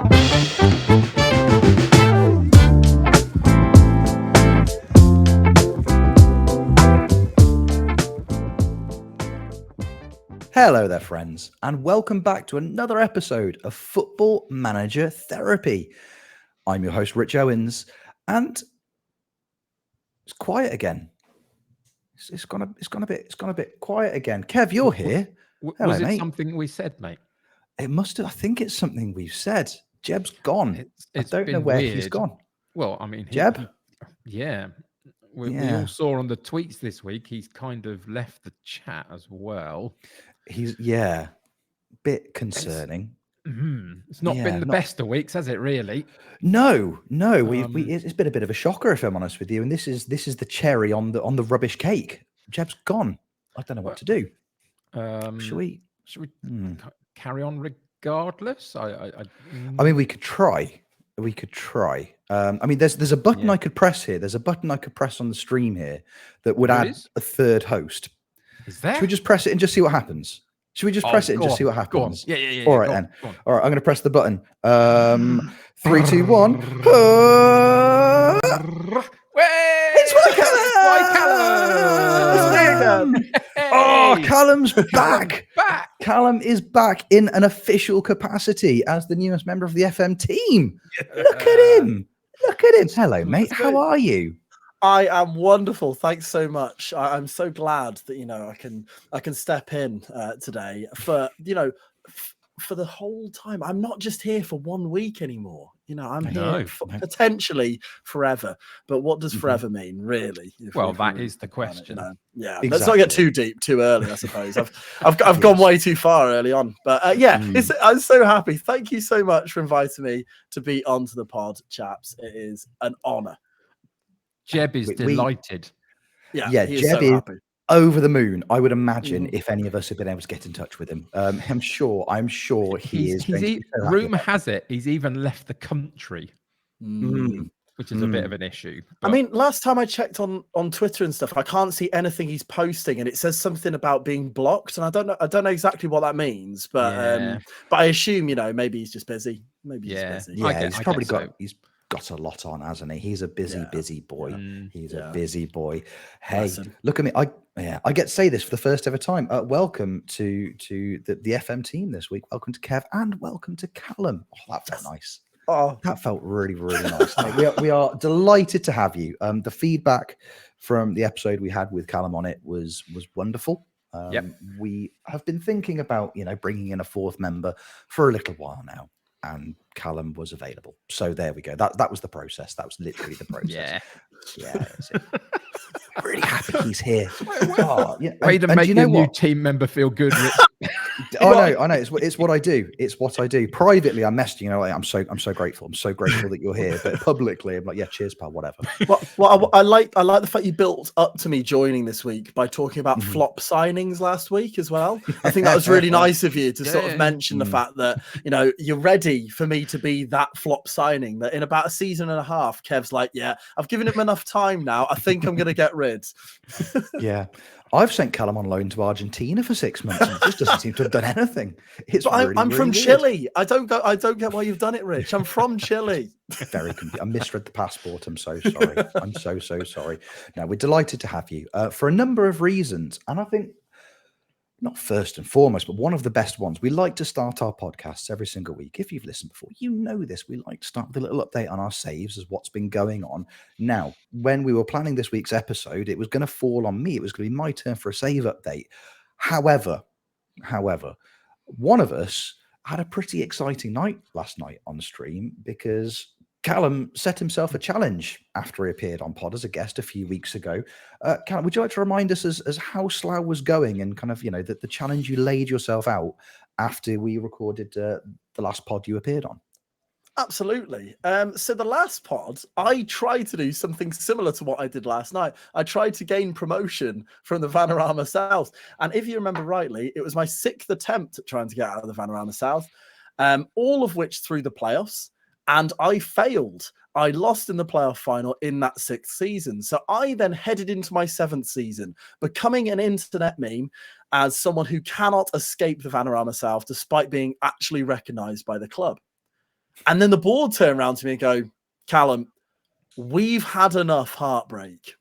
Hello there, friends, and welcome back to another episode of Football Manager Therapy. I'm your host, Rich Owens, and it's quiet again. It's gone a bit quiet again. Kev, you're here. Hello, was it mate. something we said, mate? It must have. I think it's something we've said. Jeb's gone. I don't know where he's gone. Well, I mean, Jeb? We all saw on the tweets this week, he's kind of left the chat as well. He's, bit concerning. It's not been the best of weeks, has it, really? No. It's been a bit of a shocker, if I'm honest with you. And this is the cherry on the rubbish cake. Jeb's gone. I don't know what to do. Should we carry on regardless? I mean, we could try. I mean, there's a button I could press here. There's a button I could press on the stream here that would add a third host. Is there? Should we just press it and just see what happens? Should we just press it and just see what happens? Yeah. All right, then. All right, I'm going to press the button. 3, 2, 1. It's WhyCallum! Oh, Callum's back. Callum is back in an official capacity as the newest member of the FM team. Look at him. Hello, mate. How are you? I am wonderful. Thanks so much. I'm so glad that I can step in today for for the whole time. I'm not just here for 1 week anymore. I'm here for potentially forever. But what does forever mean, really? Well, that is the question. Yeah, exactly. Let's not get too deep too early. I suppose I've gone way too far early on. But I'm so happy. Thank you so much for inviting me to be onto the pod, chaps. It is an honour. Jeb is delighted. Jeb is happy. Over the moon. I would imagine if any of us have been able to get in touch with him. I'm sure he is. Rumour has it he's even left the country, which is a bit of an issue. But... I mean, last time I checked on Twitter and stuff, I can't see anything he's posting, and it says something about being blocked, and I don't know exactly what that means, but I assume maybe he's just busy. Maybe he's busy. Yeah, he's probably got a lot on, hasn't he? He's a busy boy. He's a busy boy. Hey, look at me. I get to say this for the first ever time. Welcome to the FM team this week. Welcome to Kev and welcome to Callum. Oh, that felt nice. Oh, that felt really, really nice. we are delighted to have you. The feedback from the episode we had with Callum on it was wonderful. We have been thinking about bringing in a fourth member for a little while now. And Callum was available. So there we go. That was the process. That was literally the process. Yeah. That's it. I'm really happy he's here. Way to make your new team member feel good. I know. It's what I do. It's what I do. Privately, I messaged you. I'm so grateful. I'm so grateful that you're here. But publicly, I'm like, yeah, cheers, pal. Whatever. Well, I like the fact you built up to me joining this week by talking about flop signings last week as well. I think that was really nice of you to sort of mention the fact that you're ready for me to be that flop signing. That in about a season and a half, Kev's like, yeah, I've given him enough time now. I think I'm going to get rid. Yeah. I've sent Callum on loan to Argentina for 6 months and he just doesn't seem to have done anything. I'm from Chile. I don't get why you've done it, Rich. I'm from Chile. Very confused. I misread the passport. I'm so sorry. I'm so sorry. Now, we're delighted to have you for a number of reasons. And I think not first and foremost, but one of the best ones. We like to start our podcasts every single week. If you've listened before, you know this. We like to start with a little update on our saves as what's been going on. Now, when we were planning this week's episode, it was going to fall on me. It was going to be my turn for a save update. However, one of us had a pretty exciting night last night on the stream because Callum set himself a challenge after he appeared on pod as a guest a few weeks ago. Callum, would you like to remind us as how Slough was going and kind of, the challenge you laid yourself out after we recorded the last pod you appeared on? Absolutely. So the last pod, I tried to do something similar to what I did last night. I tried to gain promotion from the Vanarama South. And if you remember rightly, it was my 6th attempt at trying to get out of the Vanarama South, all of which through the playoffs. And I failed. I lost in the playoff final in that 6th season. So I then headed into my 7th season, becoming an internet meme as someone who cannot escape the Vanarama South despite being actually recognised by the club. And then the board turn around to me and go, Callum, we've had enough heartbreak.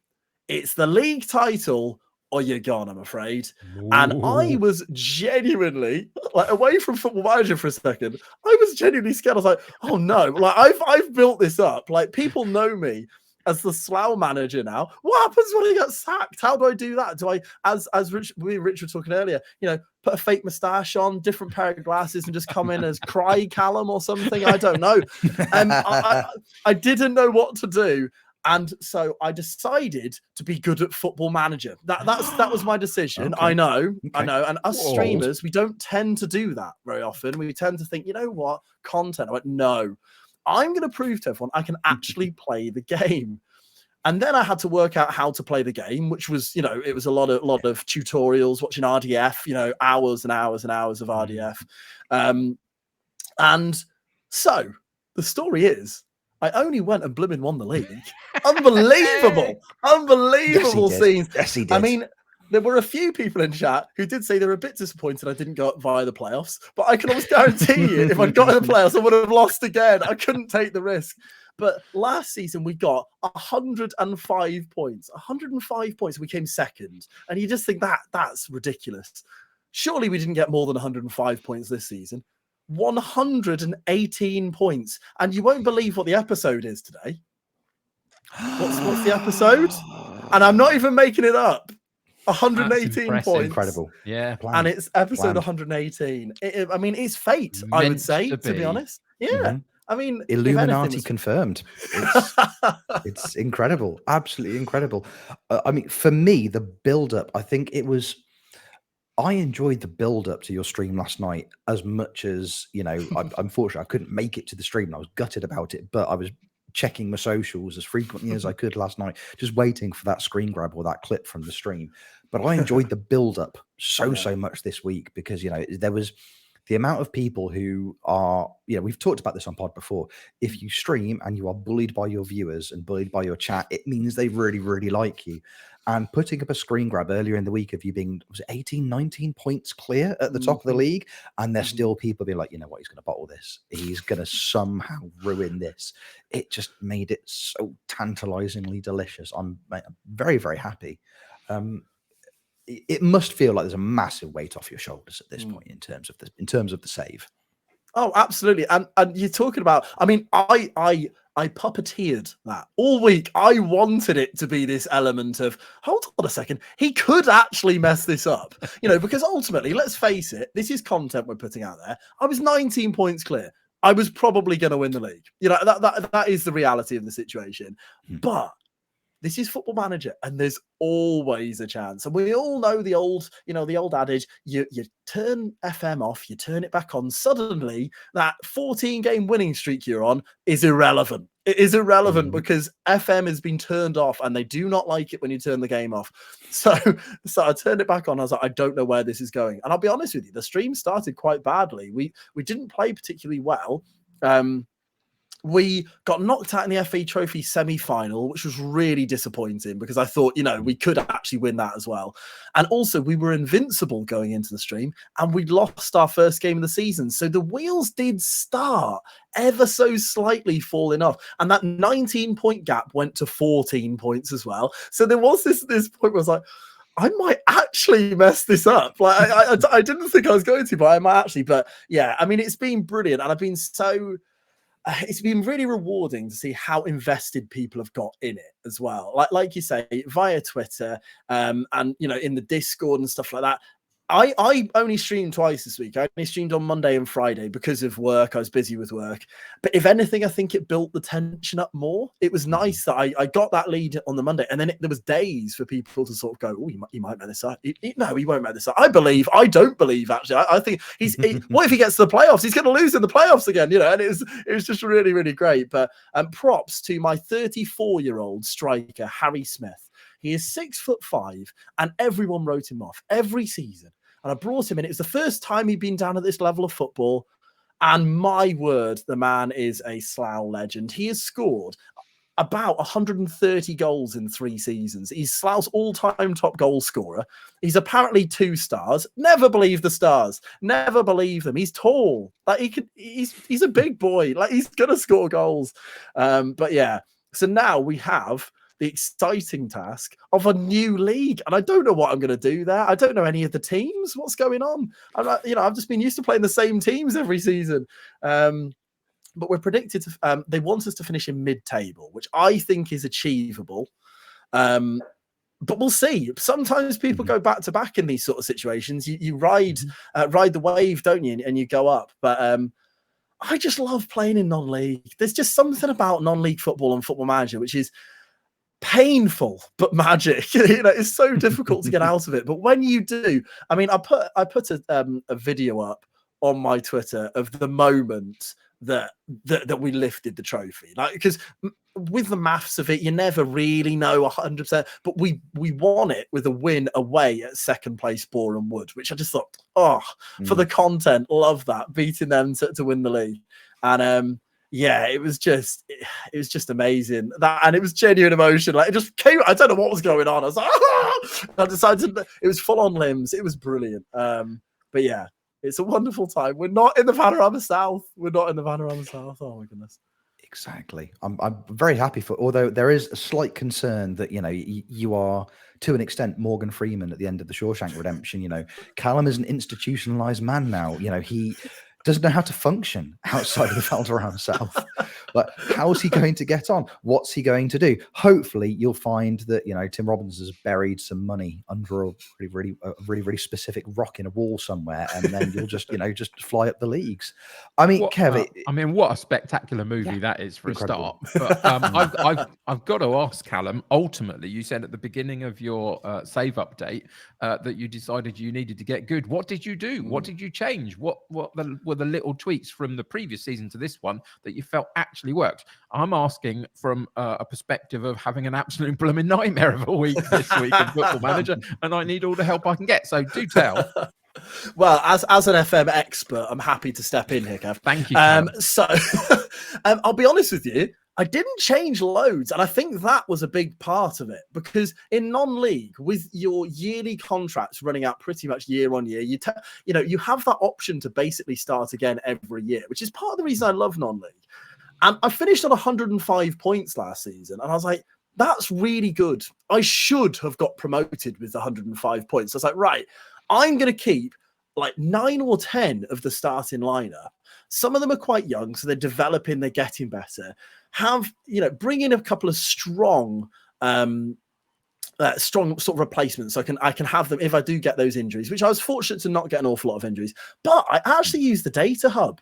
It's the league title or you're gone, I'm afraid. Ooh. And I was genuinely, like, away from Football Manager for a second, I was genuinely scared. I was like, oh no, like I've built this up. Like, people know me as the Slough manager now. What happens when I get sacked? How do I do that? Do I, as Rich were talking earlier, put a fake moustache on, different pair of glasses, and just come in as Cry Callum or something? I don't know. I didn't know what to do. And so I decided to be good at Football Manager. That was my decision. Okay. I know. Okay. And us streamers, we don't tend to do that very often. We tend to think, you know what, content. I went, no, I'm going to prove to everyone I can actually play the game. And then I had to work out how to play the game, which was, it was a lot of tutorials, watching RDF, hours and hours and hours of RDF. And so the story is, I only went and blimmin' won the league. Unbelievable scenes. Yes, he did. I mean, there were a few people in chat who did say they were a bit disappointed I didn't go up via the playoffs, but I can almost guarantee you, if I'd got in the playoffs, I would have lost again. I couldn't take the risk. But last season, we got 105 points. 105 points. We came second. And you just think that's ridiculous. Surely we didn't get more than 105 points this season. 118 points. And you won't believe what the episode is today. What's the episode? And I'm not even making it up. 118 points. Incredible. Yeah. And it's episode 118. I mean, it's fate, I would say, to be honest. Yeah. Mm-hmm. I mean, Illuminati confirmed. It's incredible. Absolutely incredible. I mean, for me, the build-up, I think I enjoyed the build-up to your stream last night as much as, unfortunately, I couldn't make it to the stream and I was gutted about it, but I was checking my socials as frequently as I could last night, just waiting for that screen grab or that clip from the stream. But I enjoyed the build-up so much this week because, there was the amount of people who are, we've talked about this on pod before. If you stream and you are bullied by your viewers and bullied by your chat, it means they really, really like you. And putting up a screen grab earlier in the week of you being, was it 18, 19 points clear at the top of the league? And there's still people being like, you know what, he's going to bottle this. He's going to somehow ruin this. It just made it so tantalizingly delicious. I'm very, very happy. It must feel like there's a massive weight off your shoulders at this point in terms of the save. Oh, absolutely. And you're talking about, I mean, I puppeteered that all week. I wanted it to be this element of, hold on a second, he could actually mess this up, because ultimately, let's face it, this is content we're putting out there. I was 19 points clear. I was probably going to win the league. That is the reality of the situation. But this is Football Manager, and there's always a chance. And we all know the old adage: you turn FM off, you turn it back on. Suddenly, that 14-game winning streak you're on is irrelevant. It is irrelevant because FM has been turned off, and they do not like it when you turn the game off. So I turned it back on. I was like, I don't know where this is going. And I'll be honest with you, the stream started quite badly. We didn't play particularly well. We got knocked out in the FA Trophy semi-final, which was really disappointing because I thought, we could actually win that as well. And also, we were invincible going into the stream, and we lost our first game of the season. So the wheels did start ever so slightly falling off. And that 19-point gap went to 14 points as well. So there was this point where I was like, I might actually mess this up. Like I didn't think I was going to, but I might actually. But yeah, I mean, it's been brilliant. And I've been it's been really rewarding to see how invested people have got in it as well. Like you say, via Twitter, and in the Discord and stuff like that. I only streamed twice this week. I only streamed on Monday and Friday because of work. I was busy with work. But if anything, I think it built the tension up more. It was nice that I got that lead on the Monday. And then there was days for people to sort of go, oh, he might make this up. No, he won't make this up. I don't believe, actually. I think what if he gets to the playoffs? He's going to lose in the playoffs again, and it was just really, really great. But props to my 34-year-old striker, Harry Smith. He is 6'5", and everyone wrote him off every season. And I brought him in. It was the first time he'd been down at this level of football. And my word, the man is a Slough legend. He has scored. about 130 goals in 3 seasons. He's Slough's all-time top goal scorer. He's apparently 2 stars. Never believe the stars. Never believe them. He's tall. Like he's a big boy. Like he's gonna score goals. But yeah. So now we have the exciting task of a new league, and I don't know what I'm going to do there. I don't know any of the teams. What's going on? I've just been used to playing the same teams every season. But we're predicted to, they want us to finish in mid-table, which I think is achievable. But we'll see. Sometimes people go back to back in these sort of situations. You ride the wave, don't you? And you go up. But I just love playing in non-league. There's just something about non-league football and Football Manager, which is painful but magic. It's so difficult to get out of it. But when you do, I mean, I put a video up on my Twitter of the moment that we lifted the trophy, like, because with the maths of it, you never really know 100%, but we won it with a win away at second place Boreham Wood, which I just thought, for the content, love that, beating them to win the league. And yeah, it was just amazing. That, and it was genuine emotion. Like, it just came. I don't know what was going on. I was like, I decided it was full on limbs. It was brilliant. But yeah, it's a wonderful time. We're not in the Panorama South. We're not in the Panorama South. Oh my goodness. Exactly. I'm very happy for, although there is a slight concern that, you are to an extent Morgan Freeman at the end of the Shawshank Redemption. Callum is an institutionalized man now. He doesn't know how to function outside of the Valderrama South. But how's he going to get on? What's he going to do? Hopefully you'll find that, Tim Robbins has buried some money under a really specific rock in a wall somewhere, and then you'll just, just fly up the leagues. I mean, Kev, what a spectacular movie that is for incredible. a start. But I've got to ask, Callum, ultimately, you said at the beginning of your save update that you decided you needed to get good. What did you do? What did you change? What were the little tweaks from the previous season to this one that you felt actually worked? I'm asking from a perspective of having an absolute blooming nightmare of a week this week in Football Manager, and I need all the help I can get. So do tell. Well, as an FM expert, I'm happy to step in here, Kev. Thank you. So I'll be honest with you. I didn't change loads, and I think that was a big part of it, because in non-league, with your yearly contracts running out pretty much year on year, you have that option to basically start again every year, which is part of the reason I love non-league. And I finished on 105 points last season, and I was like, that's really good. I should have got promoted with 105 points. So I was like, right, I'm going to keep like 9 or 10 of the starting lineup. Some of them are quite young, so they're developing, they're getting better. Bring in a couple of strong sort of replacements, so I can have them if I do get those injuries, which I was fortunate to not get an awful lot of injuries. But I actually used the data hub.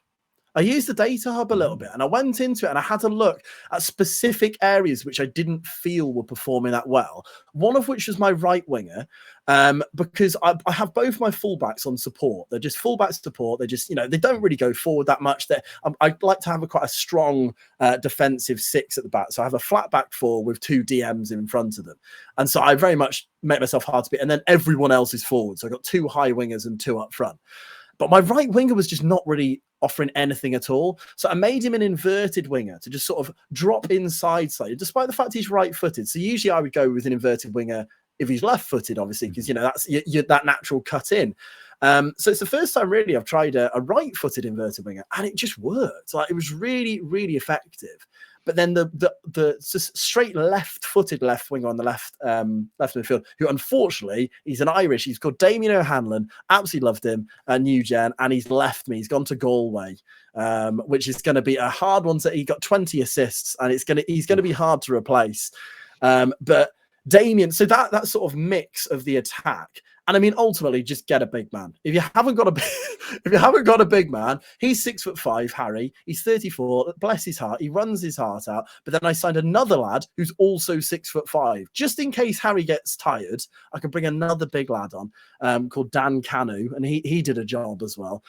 I used the data hub a little bit, and I went into it and I had to look at specific areas which I didn't feel were performing that well. One of which was my right winger, because I have both my fullbacks on support. They're just fullback support. They're just, they don't really go forward that much. I like to have quite a strong defensive 6 at the back. So I have a flat back 4 with 2 DMs in front of them. And so I very much make myself hard to beat. And then everyone else is forward. So I got 2 high wingers and 2 up front. But my right winger was just not really offering anything at all. So I made him an inverted winger to just sort of drop inside slightly, despite the fact he's right-footed. So usually I would go with an inverted winger if he's left-footed, obviously, because, that's that natural cut in. So it's the first time really I've tried a right-footed inverted winger, and it just worked. Like, it was really, really effective. But then the straight left-footed left winger on the left midfield, who unfortunately, he's an Irish. He's called Damien O'Hanlon. Absolutely loved him, new gen, and he's left me. He's gone to Galway, which is going to be a hard one. He got 20 assists, and he's going to be hard to replace. But Damien, so that sort of mix of the attack. And I mean, ultimately, just get a big man. If you haven't got a big man, he's 6'5", Harry. He's 34. Bless his heart. He runs his heart out. But then I signed another lad who's also 6'5". Just in case Harry gets tired, I can bring another big lad on called Dan Canu, and he did a job as well.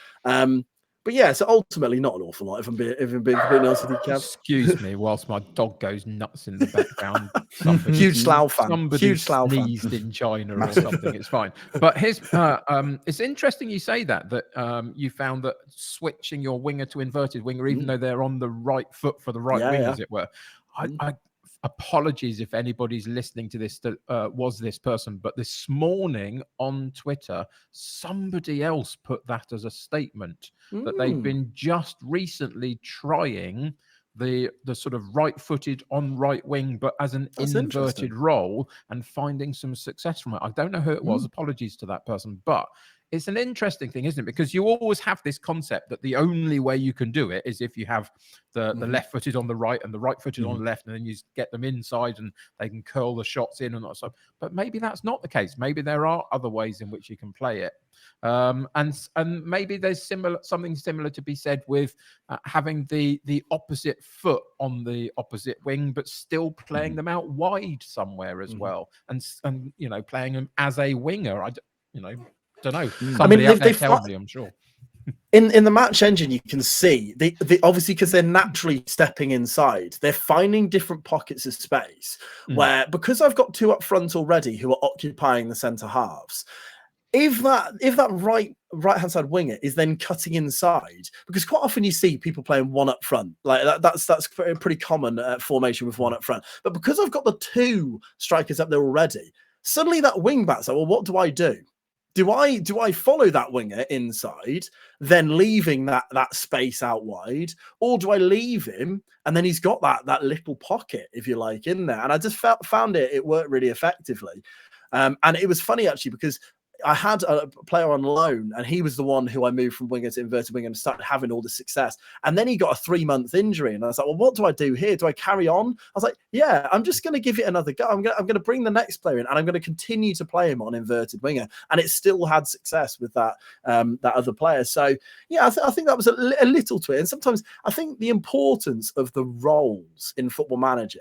But yeah, so ultimately not an awful lot, if I'm being completely honest with you, Kev. Excuse me, whilst my dog goes nuts in the background. Huge Slough fan. Somebody sneezed in China or something. It's fine. But here's it's interesting you say that you found that switching your winger to inverted winger, even though they're on the right foot for the right wing, as it were. apologies if anybody's listening to this that was this person, but this morning on Twitter, somebody else put that as a statement that they'd been just recently trying the sort of right-footed on right wing, but as an That's inverted role, and finding some success from it. I don't know who it was. Apologies to that person, but it's an interesting thing, isn't it? Because you always have this concept that the only way you can do it is if you have the left-footed on the right and the right-footed on the left, and then you get them inside and they can curl the shots in and that stuff. But maybe that's not the case. Maybe there are other ways in which you can play it. And maybe there's something similar to be said with having the opposite foot on the opposite wing, but still playing them out wide somewhere as well, and you know, playing them as a winger. Don't know. Somebody out there tell me, I'm sure. In the match engine, you can see they obviously, because they're naturally stepping inside, they're finding different pockets of space where, because I've got two up front already who are occupying the centre halves, if that right hand side winger is then cutting inside, because quite often you see people playing one up front, like that's a pretty common formation with one up front. But because I've got the two strikers up there already, suddenly that wing back's like, well, what do I do? Do I follow that winger inside, then leaving that space out wide, or do I leave him and then he's got that little pocket, if you like, in there? And I just found it worked really effectively. And it was funny actually, because I had a player on loan and he was the one who I moved from winger to inverted winger and started having all the success. And then he got a 3-month injury. And I was like, well, what do I do here? Do I carry on? I was like, yeah, I'm just going to give it another go. I'm going to bring the next player in and I'm going to continue to play him on inverted winger. And it still had success with that other player. So, yeah, I think that was a little to it. And sometimes I think the importance of the roles in Football Manager,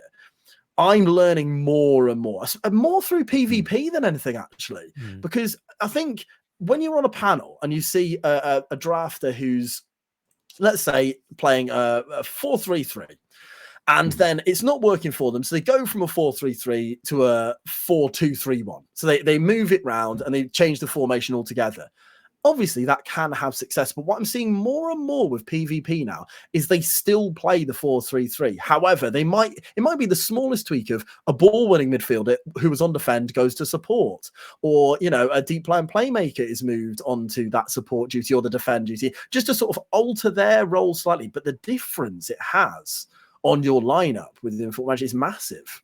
I'm learning more and more through PvP than anything, actually, because I think when you're on a panel and you see a drafter who's, let's say, playing a 4-3-3, and then it's not working for them, so they go from a 4-3-3 to a 4-2-3-1. So they move it round and they change the formation altogether. Obviously, that can have success, but what I'm seeing more and more with PvP now is they still play the 4-3-3. However, it might be the smallest tweak of a ball-winning midfielder who was on defend goes to support, or a deep line playmaker is moved onto that support duty or the defend duty, just to sort of alter their role slightly. But the difference it has on your lineup within Football Manager is massive.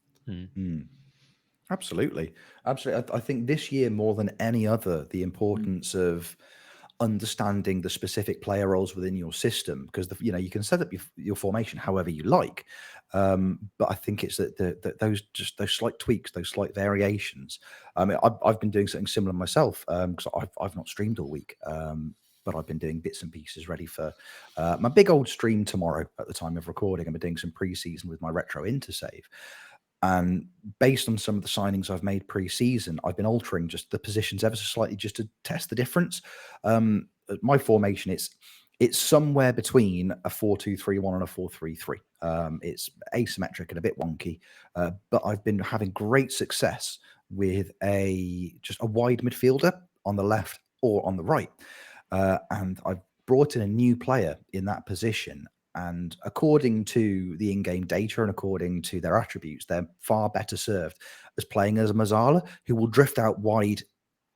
Absolutely. I think this year more than any other, the importance of understanding the specific player roles within your system, because you can set up your formation however you like, but I think it's that those slight tweaks, those slight variations. I mean, I've been doing something similar myself, because I've not streamed all week, but I've been doing bits and pieces ready for my big old stream tomorrow. At the time of recording, I've been doing some pre-season with my retro intersave. And based on some of the signings I've made pre-season, I've been altering just the positions ever so slightly just to test the difference. My formation, it's somewhere between a 4-2-3-1 and a 4-3-3. It's asymmetric and a bit wonky, but I've been having great success with just a wide midfielder on the left or on the right. And I've brought in a new player in that position. And according to the in-game data and according to their attributes, they're far better served as playing as a Mazzala, who will drift out wide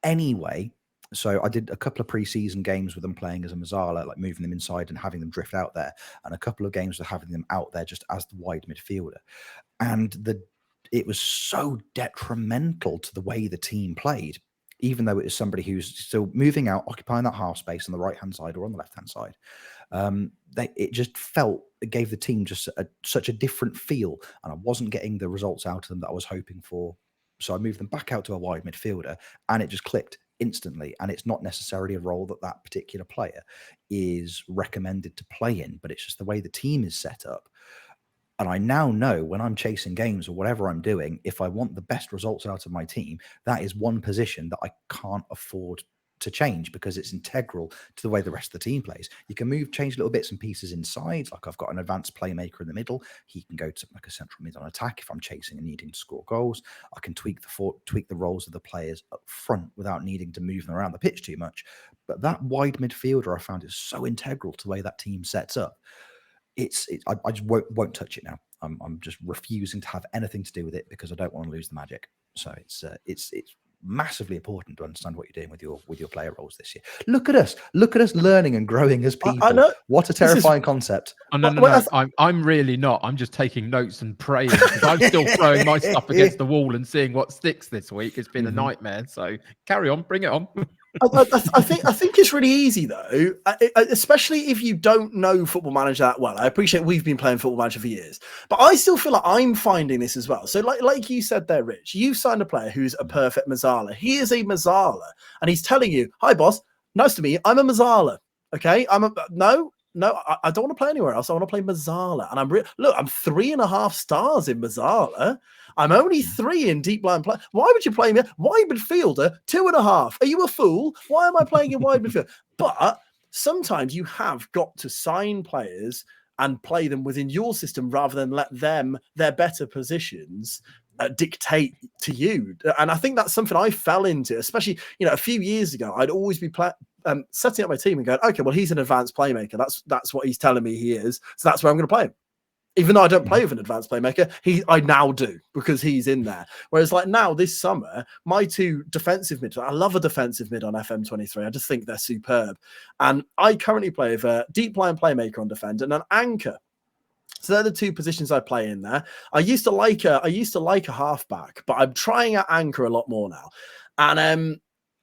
anyway. So I did a couple of pre-season games with them playing as a Mazzala, like moving them inside and having them drift out there, and a couple of games with having them out there just as the wide midfielder. And it was so detrimental to the way the team played, even though it is somebody who's still moving out, occupying that half space on the right-hand side or on the left-hand side. It gave the team just such a different feel, and I wasn't getting the results out of them that I was hoping for. So I moved them back out to a wide midfielder, and it just clicked instantly. And it's not necessarily a role that particular player is recommended to play in, but it's just the way the team is set up. And I now know when I'm chasing games or whatever I'm doing, if I want the best results out of my team, that is one position that I can't afford to change, because it's integral to the way the rest of the team plays. You can change little bits and pieces inside. Like I've got an advanced playmaker in the middle. He can go to like a central mid on attack if I'm chasing and needing to score goals. I can tweak the roles of the players up front without needing to move them around the pitch too much. But that wide midfielder I found is so integral to the way that team sets up. I just won't touch it now. I'm just refusing to have anything to do with it because I don't want to lose the magic. So it's massively important to understand what you're doing with your player roles this year. Look at us learning and growing as people. I know. What a terrifying concept. Oh, no. I'm really not. I'm just taking notes and praying because I'm still throwing my stuff against the wall and seeing what sticks this week. It's been a nightmare. So carry on, bring it on. I think it's really easy though, especially if you don't know Football Manager that well. I appreciate we've been playing Football Manager for years, but I still feel like I'm finding this as well. So like you said there, Rich, you've signed a player who's a perfect Mazzala. He is a Mazzala, and he's telling you, "Hi, boss, nice to meet you. I'm a Mazzala. Okay, no, I don't want to play anywhere else. I want to play Mazzala." And I'm 3.5 stars in Mazzala. I'm only 3 in deep line play. Why would you play me? Wide midfielder, 2.5. Are you a fool? Why am I playing in wide midfield? But sometimes you have got to sign players and play them within your system rather than let them, their better positions, dictate to you. And I think that's something I fell into, especially, a few years ago. I'd always be setting up my team and going, okay, well, he's an advanced playmaker. That's what he's telling me he is. So that's where I'm going to play him. Even though I don't play with an advanced playmaker, I now do because he's in there. Whereas like now this summer, my 2 defensive mid, I love a defensive mid on FM23. I just think they're superb. And I currently play with a deep line playmaker on defend and an anchor. So they're the 2 positions I play in there. I used to like a halfback, but I'm trying out anchor a lot more now. And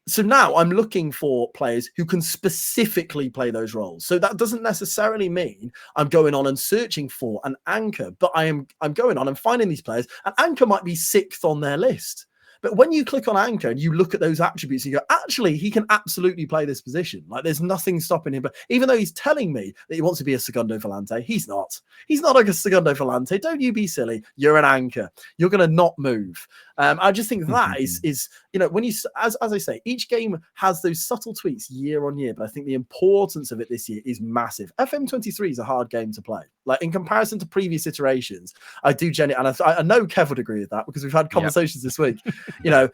so now I'm looking for players who can specifically play those roles. So that doesn't necessarily mean I'm going on and searching for an anchor, but I'm going on and finding these players. And anchor might be 6th on their list. But when you click on anchor and you look at those attributes, you go, actually, he can absolutely play this position. Like there's nothing stopping him. But even though he's telling me that he wants to be a segundo volante, he's not. He's not like a segundo volante. Don't you be silly. You're an anchor. You're going to not move. I just think that is when you, as I say, each game has those subtle tweaks year on year, but I think the importance of it this year is massive. FM23 is a hard game to play. Like in comparison to previous iterations, I do genuinely, and I know Kev would agree with that because we've had conversations this week. I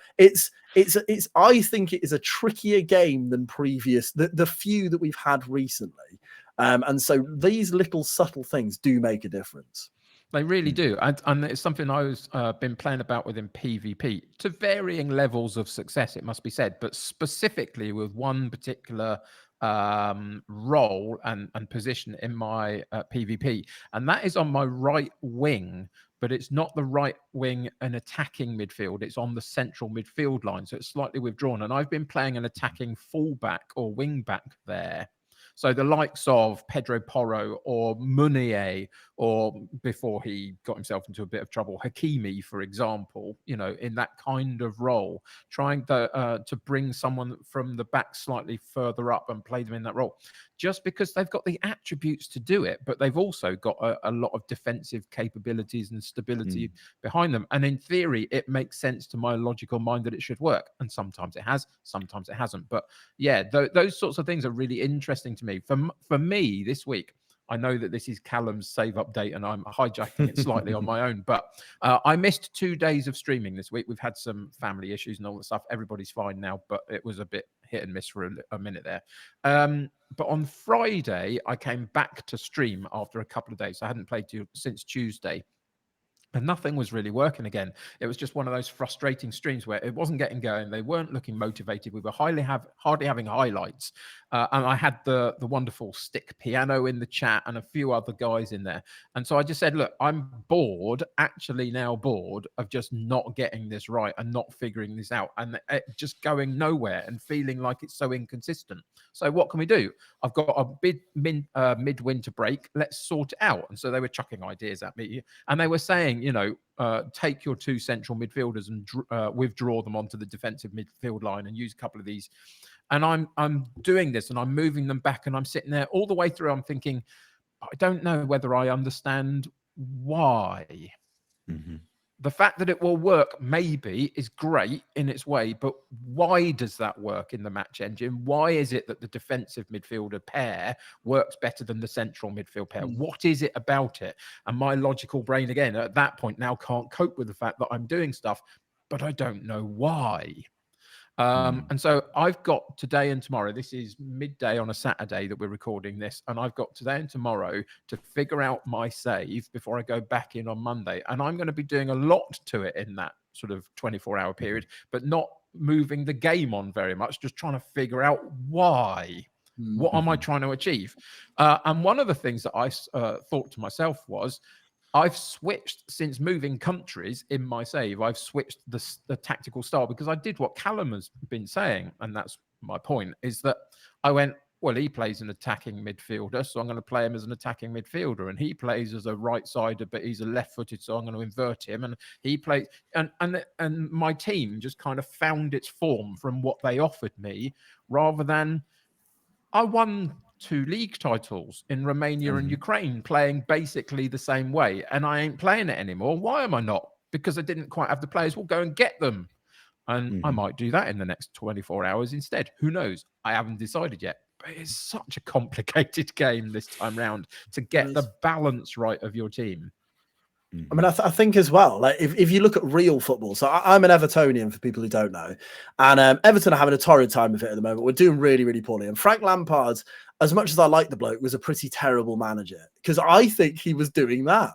think it is a trickier game than previous, the few that we've had recently. And so these little subtle things do make a difference. They really do. And it's something I've been playing about within PvP to varying levels of success, it must be said, but specifically with one particular role and position in my PvP. And that is on my right wing, but it's not the right wing and attacking midfield. It's on the central midfield line. So it's slightly withdrawn. And I've been playing an attacking fullback or wing back there. So the likes of Pedro Porro or Munier, or before he got himself into a bit of trouble, Hakimi, for example, in that kind of role, trying to bring someone from the back slightly further up and play them in that role, just because they've got the attributes to do it, but they've also got a lot of defensive capabilities and stability behind them. And in theory, it makes sense to my logical mind that it should work. And sometimes it has, sometimes it hasn't. But yeah, those sorts of things are really interesting to me. For me this week, I know that this is Callum's save update and I'm hijacking it slightly on my own, but I missed 2 days of streaming this week. We've had some family issues and all that stuff. Everybody's fine now, but it was a bit hit and miss for a minute there. But on Friday, I came back to stream after a couple of days. I hadn't played since Tuesday. And nothing was really working again. It was just one of those frustrating streams where it wasn't getting going. They weren't looking motivated. We were hardly having highlights. And I had the wonderful Stick Piano in the chat and a few other guys in there. And so I just said, look, I'm bored, actually now bored of just not getting this right and not figuring this out and just going nowhere and feeling like it's so inconsistent. So what can we do? I've got a midwinter break. Let's sort it out. And so they were chucking ideas at me and they were saying, take your 2 central midfielders and withdraw them onto the defensive midfield line and use a couple of these. And I'm doing this and I'm moving them back and I'm sitting there all the way through. I'm thinking, I don't know whether I understand why. The fact that it will work maybe is great in its way, but why does that work in the match engine? Why is it that the defensive midfielder pair works better than the central midfield pair? What is it about it? And my logical brain, again, at that point now can't cope with the fact that I'm doing stuff, but I don't know why. And so I've got today and tomorrow. This is midday on a Saturday that we're recording this. And I've got today and tomorrow to figure out my save before I go back in on Monday. And I'm going to be doing a lot to it in that sort of 24-hour period, but not moving the game on very much, just trying to figure out why. What am I trying to achieve? And one of the things that I thought to myself was, I've switched since moving countries in my save. I've switched the tactical style because I did what Callum has been saying. And that's my point, is that I went, well, he plays an attacking midfielder, so I'm going to play him as an attacking midfielder. And he plays as a right-sider, but he's a left-footed, so I'm going to invert him. And he plays, and my team just kind of found its form from what they offered me, rather than I won 2 league titles in Romania and Ukraine playing basically the same way, and I ain't playing it anymore. Why am I not? Because I didn't quite have the players. We'll go and get them. And I might do that in the next 24 hours instead. Who knows? I haven't decided yet. But it's such a complicated game this time round to get the balance right of your team. I mean, I think as well, like if you look at real football, so I'm an Evertonian for people who don't know, and Everton are having a torrid time of it at the moment. We're doing really, really poorly. And Frank Lampard, as much as I like the bloke, was a pretty terrible manager, because I think he was doing that.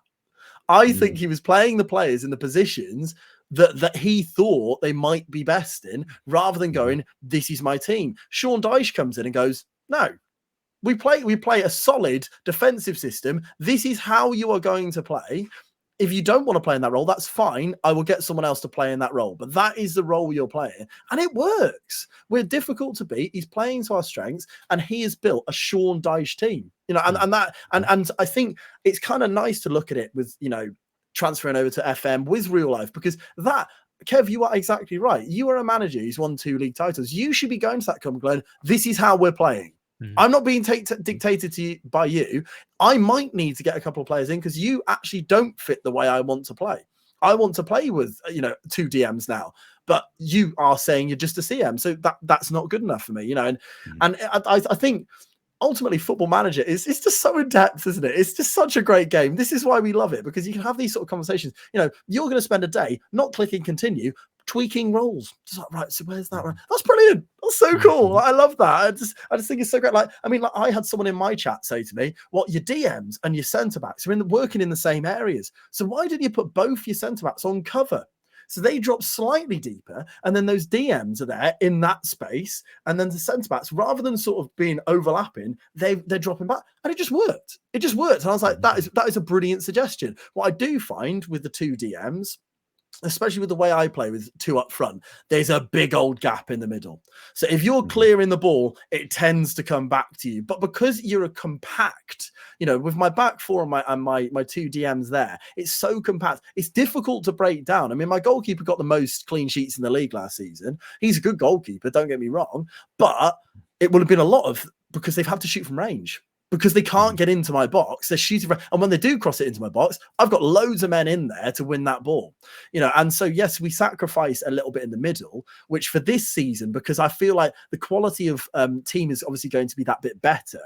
I think he was playing the players in the positions that he thought they might be best in, rather than going, this is my team. Sean Dyche comes in and goes, no, we play a solid defensive system. This is how you are going to play. If you don't want to play in that role, that's fine. I will get someone else to play in that role. But that is the role you're playing. And it works. We're difficult to beat. He's playing to our strengths. And he has built a Sean Dyche team. You know, and I think it's kind of nice to look at it with, you know, transferring over to FM with real life, because that, Kev, you are exactly right. You are a manager who's won 2 league titles. You should be going to that club going, this is how we're playing. I'm not being dictated to you by you. I might need to get a couple of players in because you actually don't fit the way I want to play. I want to play with, you know, 2 DMs now, but you are saying you're just a CM. So that's not good enough for me, you know. And I think ultimately Football Manager it's just so in depth, isn't it? It's just such a great game. This is why we love it, because you can have these sort of conversations. You know, you're going to spend a day not clicking continue, tweaking roles. Just like, right, so where's that one? That's brilliant. That's so cool. Like, I love that. I just think it's so great. Like, I mean, like, I had someone in my chat say to me, "What, your DMs and your centre backs are working in the same areas. So why didn't you put both your centre backs on cover?" So they drop slightly deeper, and then those DMs are there in that space, and then the centre backs, rather than sort of being overlapping, they're dropping back, and it just worked. It just worked, and I was like, that is a brilliant suggestion. What I do find with the 2 DMs, especially with the way I play with 2 up front, there's a big old gap in the middle. So if you're clearing the ball, it tends to come back to you. But because you're a compact, you know, with my back 4 and my 2 DMs there, it's so compact. It's difficult to break down. I mean, my goalkeeper got the most clean sheets in the league last season. He's a good goalkeeper, don't get me wrong, but it would have been a lot of, because they've had to shoot from range. Because they can't get into my box, they're shooting, and when they do cross it into my box, I've got loads of men in there to win that ball, you know. And so yes, we sacrifice a little bit in the middle, which for this season, because I feel like the quality of team is obviously going to be that bit better,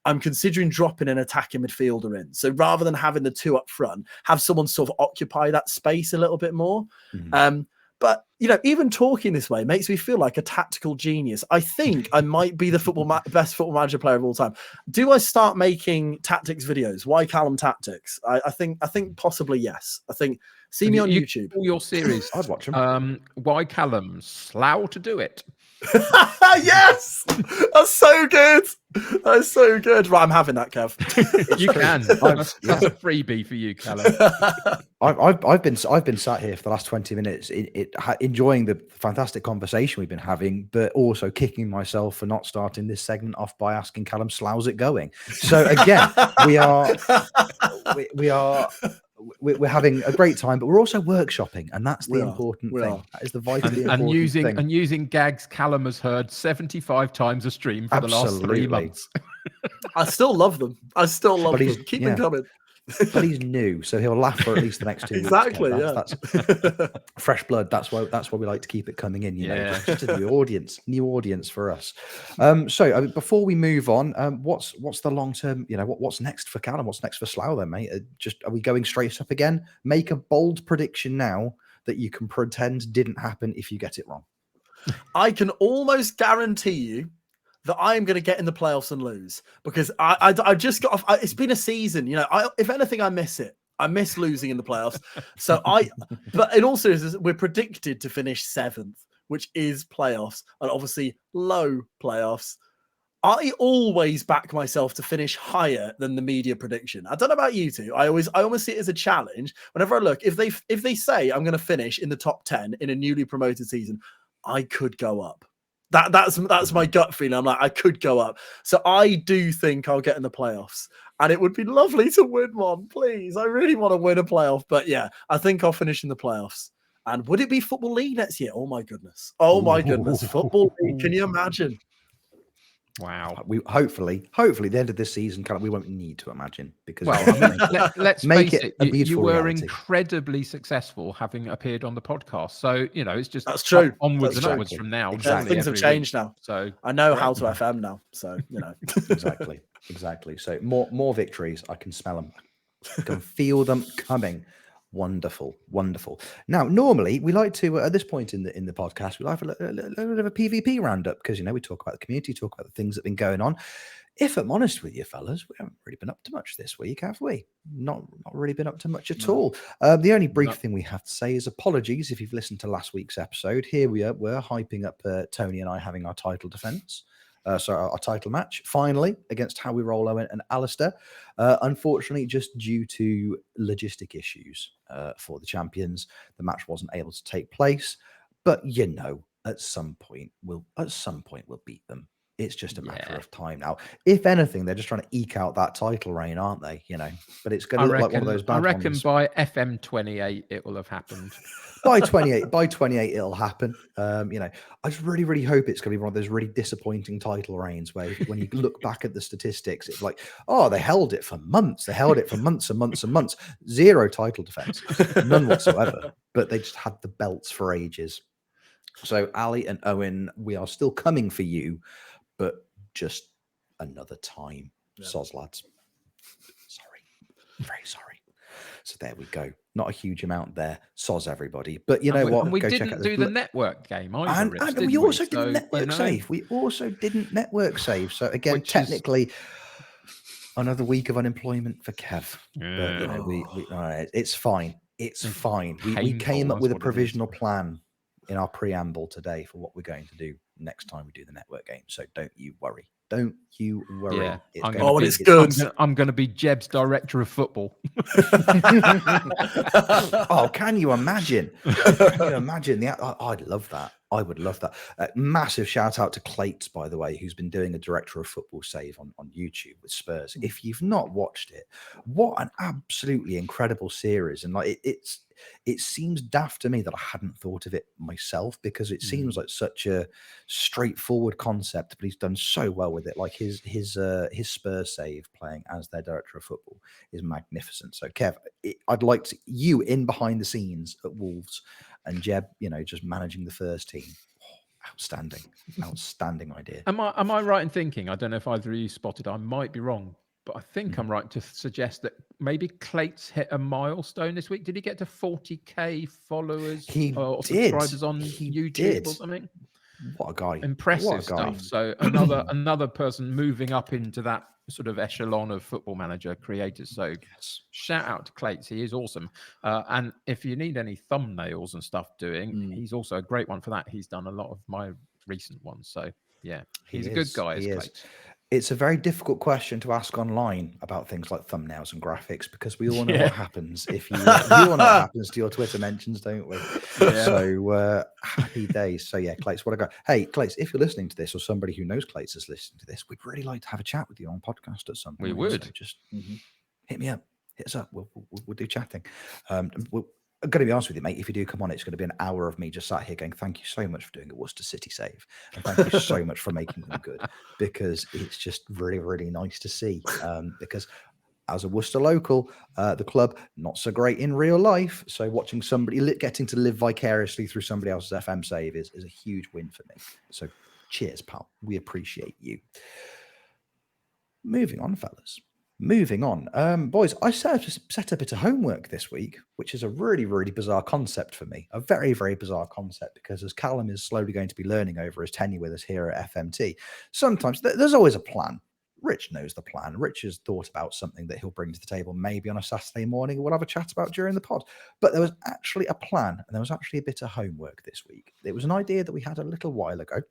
I'm considering dropping an attacking midfielder in. So rather than having the 2 up front, have someone sort of occupy that space a little bit more. But, you know, even talking this way makes me feel like a tactical genius. I think I might be the best Football Manager player of all time. Do I start making tactics videos? WhyCallum tactics? I think possibly yes. I think see me on YouTube. All your series. I'd watch them. WhyCallum, Slough to do it. Yes, that's so good. That's so good. Right, I'm having that, Kev. You can. That's a freebie for you, Callum. I've been sat here for the last 20 minutes, enjoying the fantastic conversation we've been having, but also kicking myself for not starting this segment off by asking Callum, "Slough's it going?" So again, we're having a great time, but we're also workshopping, and that's the important thing. That is the vitally important thing. And using gags Callum has heard 75 times a stream for the last 3 months. I still love them. Keep them coming. But he's new, so he'll laugh for at least the next 2 weeks. Exactly. That's fresh blood. That's why we like to keep it coming in. You know, just a new audience for us. So before we move on, what's the long term? You know, what's next for Callum? What's next for Slough then, mate? Are we going straight up again? Make a bold prediction now that you can pretend didn't happen if you get it wrong. I can almost guarantee you that I am going to get in the playoffs and lose, because I just got off. It's been a season, if anything, I miss it. I miss losing in the playoffs. But in all seriousness, we're predicted to finish 7th, which is playoffs, and obviously low playoffs. I always back myself to finish higher than the media prediction. I don't know about you two. I almost see it as a challenge. Whenever I look, if they say I'm going to finish in the top 10 in a newly promoted season, I could go up. That's my gut feeling. I'm like, I could go up. So I do think I'll get in the playoffs, and it would be lovely to win one. Please, I really want to win a playoff. But yeah, I think I'll finish in the playoffs. And would it be Football League next year? Oh my goodness. Football League. Can you imagine? Wow. We hopefully the end of this season, we won't need to imagine, because let's make face it it. a beautiful You were reality. Incredibly successcul, having appeared on the podcast. So it's just that's true. Onwards that's and true. upwards from now. Exactly. Things have changed now. So I know how to FM now. So exactly. So more victories. I can smell them. I can feel them coming. Wonderful. Now, normally we like to, at this point in the podcast, we like a little bit of a PvP roundup, because we talk about the community, talk about the things that have been going on. If I'm honest with you, fellas, we haven't really been up to much this week, have we? Not really been up to much at all. The only brief thing we have to say is apologies if you've listened to last week's episode. Here we're hyping up Tony and I having our title defense. So our title match, finally, against How We Roll Owen and Alistair. Unfortunately, just due to logistic issues for the champions, the match wasn't able to take place. But at some point we'll beat them. It's just a matter of time now. If anything, they're just trying to eke out that title reign, aren't they? But it's going to look like one of those bad ones. I reckon by FM 28 it will have happened. By 28 it'll happen. I just really, really hope it's going to be one of those really disappointing title reigns where when you look back at the statistics, it's like, oh, they held it for months. They held it for months and months and months. 0 title defense, none whatsoever. But they just had the belts for ages. So Ali and Owen, we are still coming for you, but just another time. Soz, lads. Sorry. Very sorry. So there we go. Not a huge amount there. Soz, everybody. But you know what? And we Go didn't check out do the network game either. And we also didn't network save. We also didn't network save. So again, technically, another week of unemployment for Kev. But it's fine. It's fine. We came up with a provisional plan in our preamble today for what we're going to do next time we do the network game. So don't you worry. Don't you worry. Yeah, it's good. I'm going to be Jeb's director of football. Oh, can you imagine? I'd love that. I would love that. Massive shout out to Clates, by the way, who's been doing a director of football save on YouTube with Spurs. If you've not watched it, what an absolutely incredible series. And it seems daft to me that I hadn't thought of it myself, because it seems like such a straightforward concept, but he's done so well with it. Like his Spurs save playing as their director of football is magnificent. So Kev, I'd like you in behind the scenes at Wolves, and Jeb, just managing the first team. Outstanding idea. Am I right in thinking, I don't know if either of you spotted, I might be wrong, but I think I'm right to suggest that maybe Clates hit a milestone this week. Did he get to 40k followers or subscribers on YouTube or something? What a guy. Impressive stuff. So another person moving up into that sort of echelon of Football Manager creators. So shout out to Clates. He is awesome. And if you need any thumbnails and stuff doing, he's also a great one for that. He's done a lot of my recent ones. So yeah, he's a good guy. He is. It's a very difficult question to ask online about things like thumbnails and graphics, because we all know what happens if you all know what happens to your Twitter mentions, don't we? Yeah. So happy days. So yeah, Clates, what a guy. Hey, Clates, if you're listening to this, or somebody who knows Clates is listening to this, we'd really like to have a chat with you on podcast at some point. We would. So just hit me up. Hit us up. We'll do chatting. I'm going to be honest with you, mate. If you do come on, it's going to be an hour of me just sat here going, thank you so much for doing a Worcester City save. And thank you so much for making them good, because it's just really, really nice to see. Because as a Worcester local, the club, not so great in real life. So watching somebody getting to live vicariously through somebody else's FM save is a huge win for me. So cheers, pal. We appreciate you. Moving on, fellas. Moving on, boys, I set a bit of homework this week, which is a really, really bizarre concept for me. A very, very bizarre concept, because as Callum is slowly going to be learning over his tenure with us here at FMT, sometimes there's always a plan. Rich knows the plan. Rich has thought about something that he'll bring to the table maybe on a Saturday morning. We'll have a chat about during the pod. But there was actually a plan, and there was actually a bit of homework this week. It was an idea that we had a little while ago,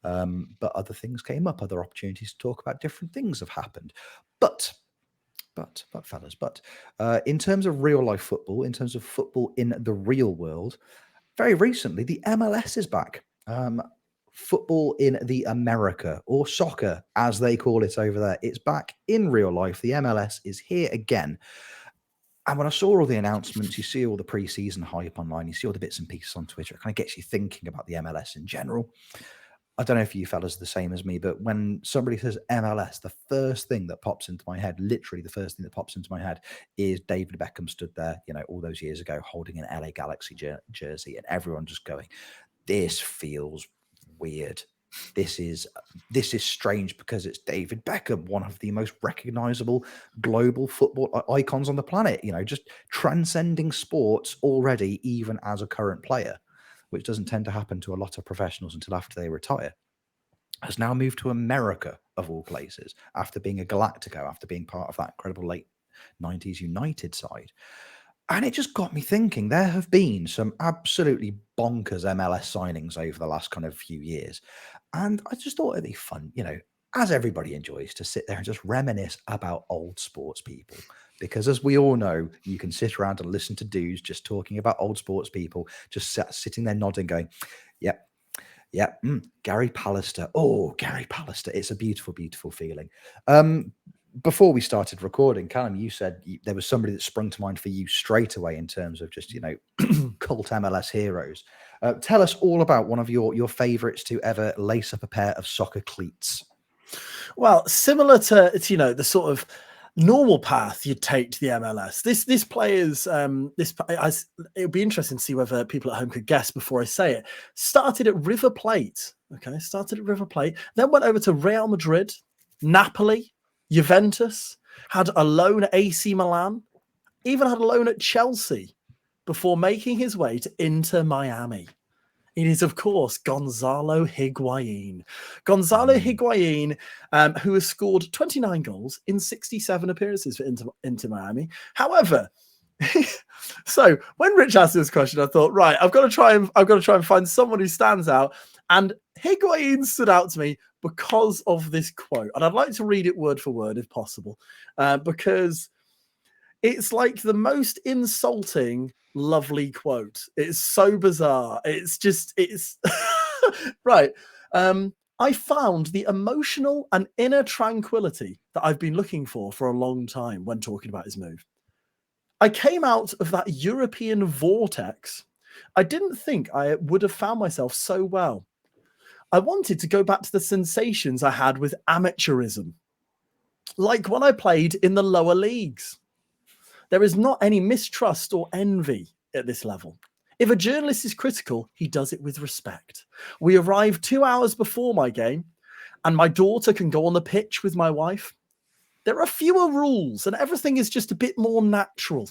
but other things came up. Other opportunities to talk about different things have happened. But fellas, in terms of real life football, in terms of football in the real world, very recently the MLS is back. Football in the America, or soccer as they call it over there, it's back in real life. The MLS is here again. And when I saw all the announcements, you see all the preseason hype online, you see all the bits and pieces on Twitter, it kind of gets you thinking about the MLS in general. I don't know if you fellas are the same as me, but when somebody says MLS, the first thing that pops into my head, literally the first thing that pops into my head, is David Beckham stood there, all those years ago, holding an LA Galaxy jersey, and everyone just going, "This feels weird. This is strange because it's David Beckham, one of the most recognizable global football icons on the planet. Just transcending sports already, even as a current player." Which doesn't tend to happen to a lot of professionals until after they retire, has now moved to America, of all places, after being a Galactico, after being part of that incredible late 90s United side. And it just got me thinking, there have been some absolutely bonkers MLS signings over the last kind of few years. And I just thought it'd be fun, as everybody enjoys, to sit there and just reminisce about old sports people. Because as we all know, you can sit around and listen to dudes just talking about old sports people, just sitting there nodding, going, yep, Gary Pallister. Oh, Gary Pallister. It's a beautiful, beautiful feeling. Before we started recording, Callum, you said there was somebody that sprung to mind for you straight away in terms of just, cult MLS heroes. Tell us all about one of your favorites to ever lace up a pair of soccer cleats. Well, similar to the sort of normal path you'd take to the MLS. This player's it would be interesting to see whether people at home could guess before I say it. Started at River Plate. Okay, started at River Plate, then went over to Real Madrid, Napoli, Juventus, had a loan at AC Milan, even had a loan at Chelsea before making his way to Inter Miami. It is, of course, Gonzalo Higuain. Gonzalo Higuain, who has scored 29 goals in 67 appearances for Inter Miami. However, so when Rich asked this question, I thought, right, I've got to try and find someone who stands out. And Higuain stood out to me because of this quote. And I'd like to read it word for word, if possible, because it's like the most insulting, lovely quote. It's so bizarre. It's right. I found the emotional and inner tranquility that I've been looking for a long time when talking about his move. I came out of that European vortex. I didn't think I would have found myself so well. I wanted to go back to the sensations I had with amateurism, like when I played in the lower leagues. There is not any mistrust or envy at this level. If a journalist is critical, he does it with respect. We arrived 2 hours before my game, and my daughter can go on the pitch with my wife. There are fewer rules, and everything is just a bit more natural.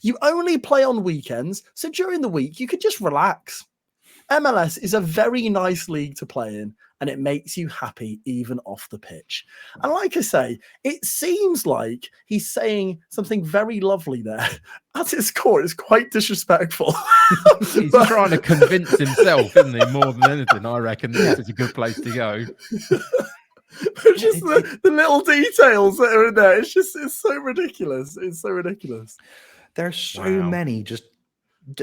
You only play on weekends, so during the week, you could just relax. MLS is a very nice league to play in, and it makes you happy even off the pitch. And like I say, it seems like he's saying something very lovely there. At its core, it's quite disrespectful. He's trying to convince himself, isn't he, more than anything, I reckon this is a good place to go. Just the little details that are in there. It's so ridiculous. It's so ridiculous. There are so many just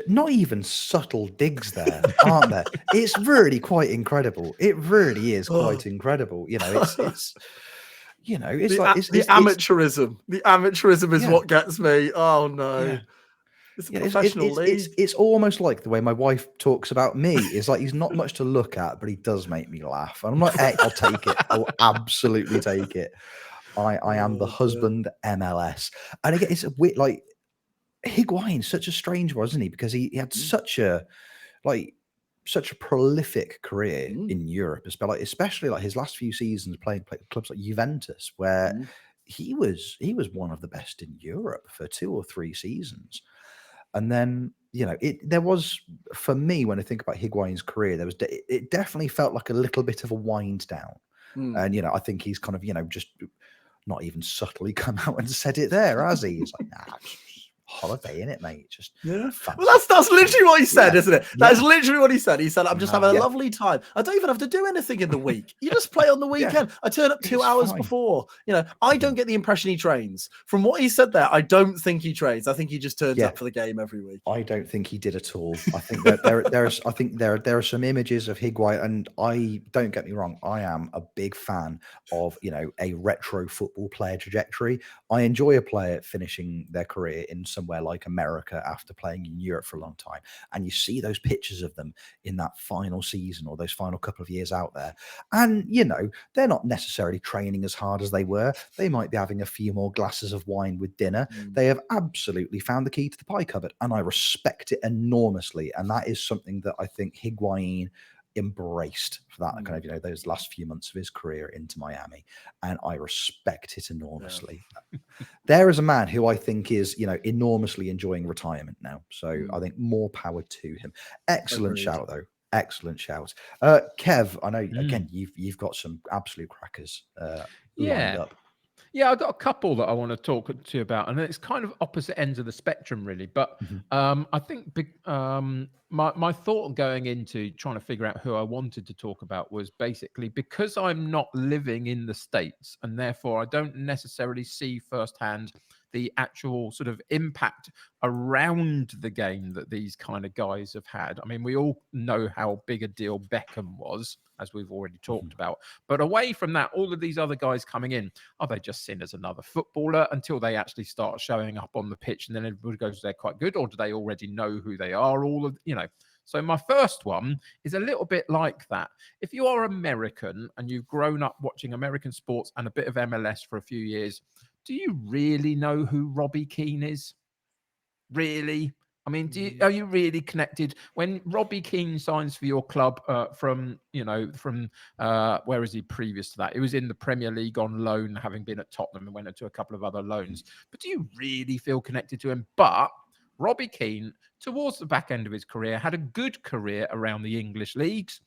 not even subtle digs there, aren't there? It's really quite incredible. It really is quite incredible. It's the amateurism. The amateurism is what gets me. Oh no. Yeah. It's a professional league. It's almost like the way my wife talks about me. It's like he's not much to look at, but he does make me laugh. And I'm like, hey, I'll take it. I'll absolutely take it. I am the husband MLS. And again, it's a weird, like, Higuain's such a strange one, isn't he? Because he had such a prolific career in Europe, especially like his last few seasons playing clubs like Juventus, where he was one of the best in Europe for 2 or 3 seasons. And then, there was, for me, when I think about Higuain's career, it definitely felt like a little bit of a wind down. And, I think he's kind of, just not even subtly come out and said it there, has he? He's like, nah, it's just holiday, innit, mate? Just Yeah. fancy. Well, that's literally what he said, Yeah. isn't it? That is literally what he said. He said, I'm just having a Yeah. lovely time. I don't even have to do anything in the week. You just play on the weekend. I turn up 2 It's hours fine. before. I don't get the impression he trains. From what he said there, I don't think he trains. I think he just turns up for the game every week. I don't think he did at all. I think that there are some images of Higuain, and I don't get me wrong, I am a big fan of a retro football player trajectory. I enjoy a player finishing their career in somewhere like America after playing in Europe for a long time, and you see those pictures of them in that final season or those final couple of years out there, and they're not necessarily training as hard as they were. They might be having a few more glasses of wine with dinner. They have absolutely found the key to the pie cupboard, and I respect it enormously. And that is something that I think Higuain embraced for that kind of those last few months of his career into Miami, and I respect it enormously. There is a man who I think is enormously enjoying retirement now, so I think more power to him. Excellent shout though, excellent shout. Kev, I know again you've got some absolute crackers lined up. Yeah, I've got a couple that I want to talk to you about, and it's kind of opposite ends of the spectrum, really. But I think my thought going into trying to figure out who I wanted to talk about was basically because I'm not living in the States, and therefore I don't necessarily see firsthand the actual sort of impact around the game that these kind of guys have had. I mean, we all know how big a deal Beckham was, as we've already talked about. But away from that, all of these other guys coming in, are they just seen as another footballer until they actually start showing up on the pitch and then everybody goes, they're quite good, or do they already know who they are? So my first one is a little bit like that. If you are American and you've grown up watching American sports and a bit of MLS for a few years, do you really know who Robbie Keane is? Really? I mean, are you really connected when Robbie Keane signs for your club from where is he previous to that? He was in the Premier League on loan, having been at Tottenham and went into a couple of other loans. But do you really feel connected to him? But Robbie Keane, towards the back end of his career, had a good career around the English leagues.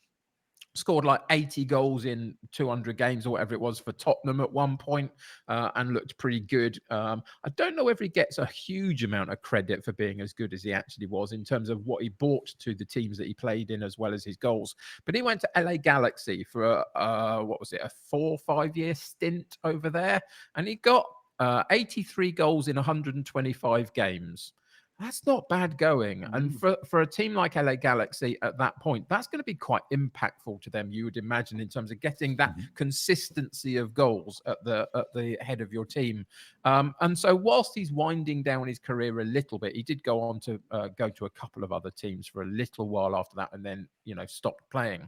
Scored like 80 goals in 200 games or whatever it was for Tottenham at one point, and looked pretty good. I don't know whether he gets a huge amount of credit for being as good as he actually was in terms of what he brought to the teams that he played in as well as his goals. But he went to LA Galaxy for a 4 or 5 year stint over there, and he got 83 goals in 125 games. That's not bad going. And for a team like LA Galaxy at that point, that's going to be quite impactful to them, you would imagine, in terms of getting that consistency of goals at the head of your team. And so whilst he's winding down his career a little bit, he did go on to go to a couple of other teams for a little while after that and then, stopped playing.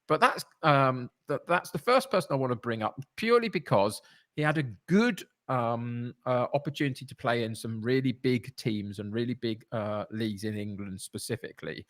But that's the first person I want to bring up purely because he had a good opportunity to play in some really big teams and really big leagues in England specifically.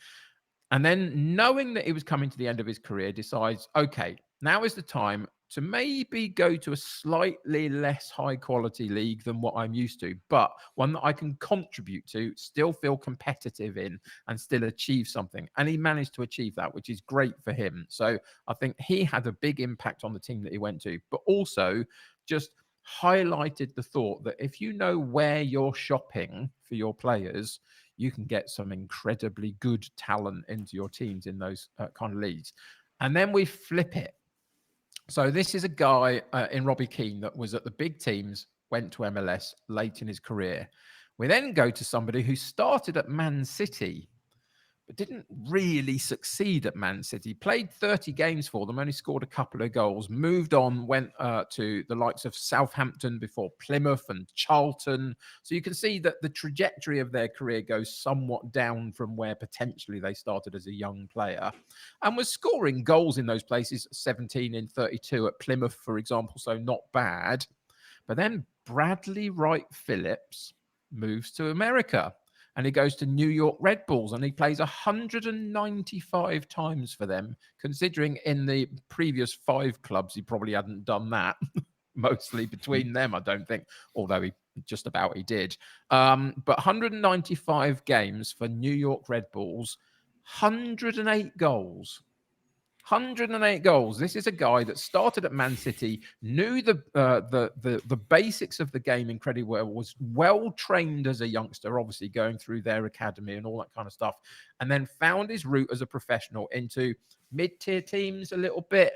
And then knowing that he was coming to the end of his career, decides, okay, now is the time to maybe go to a slightly less high quality league than what I'm used to, but one that I can contribute to, still feel competitive in and still achieve something. And he managed to achieve that, which is great for him. So I think he had a big impact on the team that he went to, but also just highlighted the thought that if you know where you're shopping for your players, you can get some incredibly good talent into your teams in those kind of leagues. And then we flip it. So this is a guy in Robbie Keane that was at the big teams, went to MLS late in his career. We then go to somebody who started at Man City, but didn't really succeed at Man City. Played 30 games for them, only scored a couple of goals, moved on, went to the likes of Southampton before Plymouth and Charlton. So you can see that the trajectory of their career goes somewhat down from where potentially they started as a young player, and was scoring goals in those places, 17 in 32 at Plymouth, for example, so not bad. But then Bradley Wright Phillips moves to America. And he goes to New York Red Bulls and he plays 195 times for them, considering in the previous 5 clubs, he probably hadn't done that. mostly between them, I don't think, although he did. But 195 games for New York Red Bulls, 108 goals. 108 goals. This is a guy that started at Man City, knew the basics of the game incredibly well, was well trained as a youngster, obviously going through their academy and all that kind of stuff, and then found his route as a professional into mid-tier teams a little bit,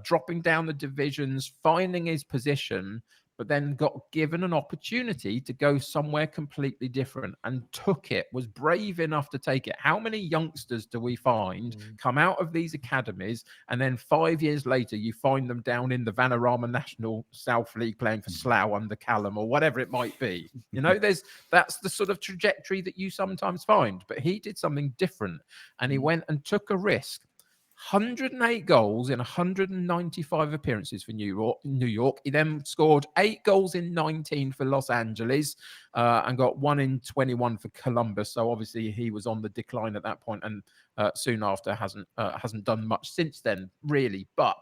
dropping down the divisions, finding his position, but then got given an opportunity to go somewhere completely different and took it, was brave enough to take it. How many youngsters do we find come out of these academies and then 5 years later you find them down in the Vanarama National South League playing for Slough under Callum or whatever it might be? You know, that's the sort of trajectory that you sometimes find. But he did something different and he went and took a risk. 108 goals in 195 appearances for New York. He then scored 8 goals in 19 for Los Angeles and got 1 in 21 for Columbus. So obviously he was on the decline at that point, and soon after hasn't done much since then, really. But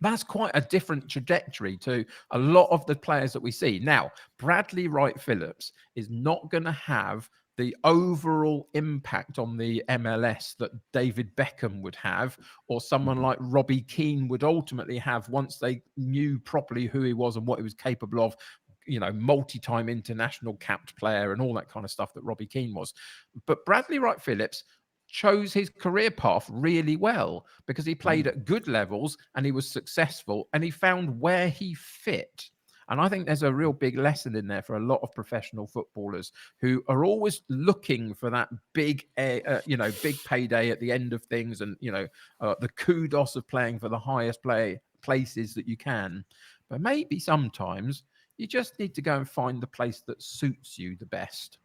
that's quite a different trajectory to a lot of the players that we see. Now, Bradley Wright Phillips is not going to have the overall impact on the MLS that David Beckham would have, or someone like Robbie Keane would ultimately have once they knew properly who he was and what he was capable of, you know, multi-time international capped player and all that kind of stuff that Robbie Keane was. But Bradley Wright Phillips chose his career path really well because he played at good levels and he was successful and he found where he fit. And I think there's a real big lesson in there for a lot of professional footballers who are always looking for that big, big payday at the end of things, and the kudos of playing for the highest places that you can. But maybe sometimes you just need to go and find the place that suits you the best.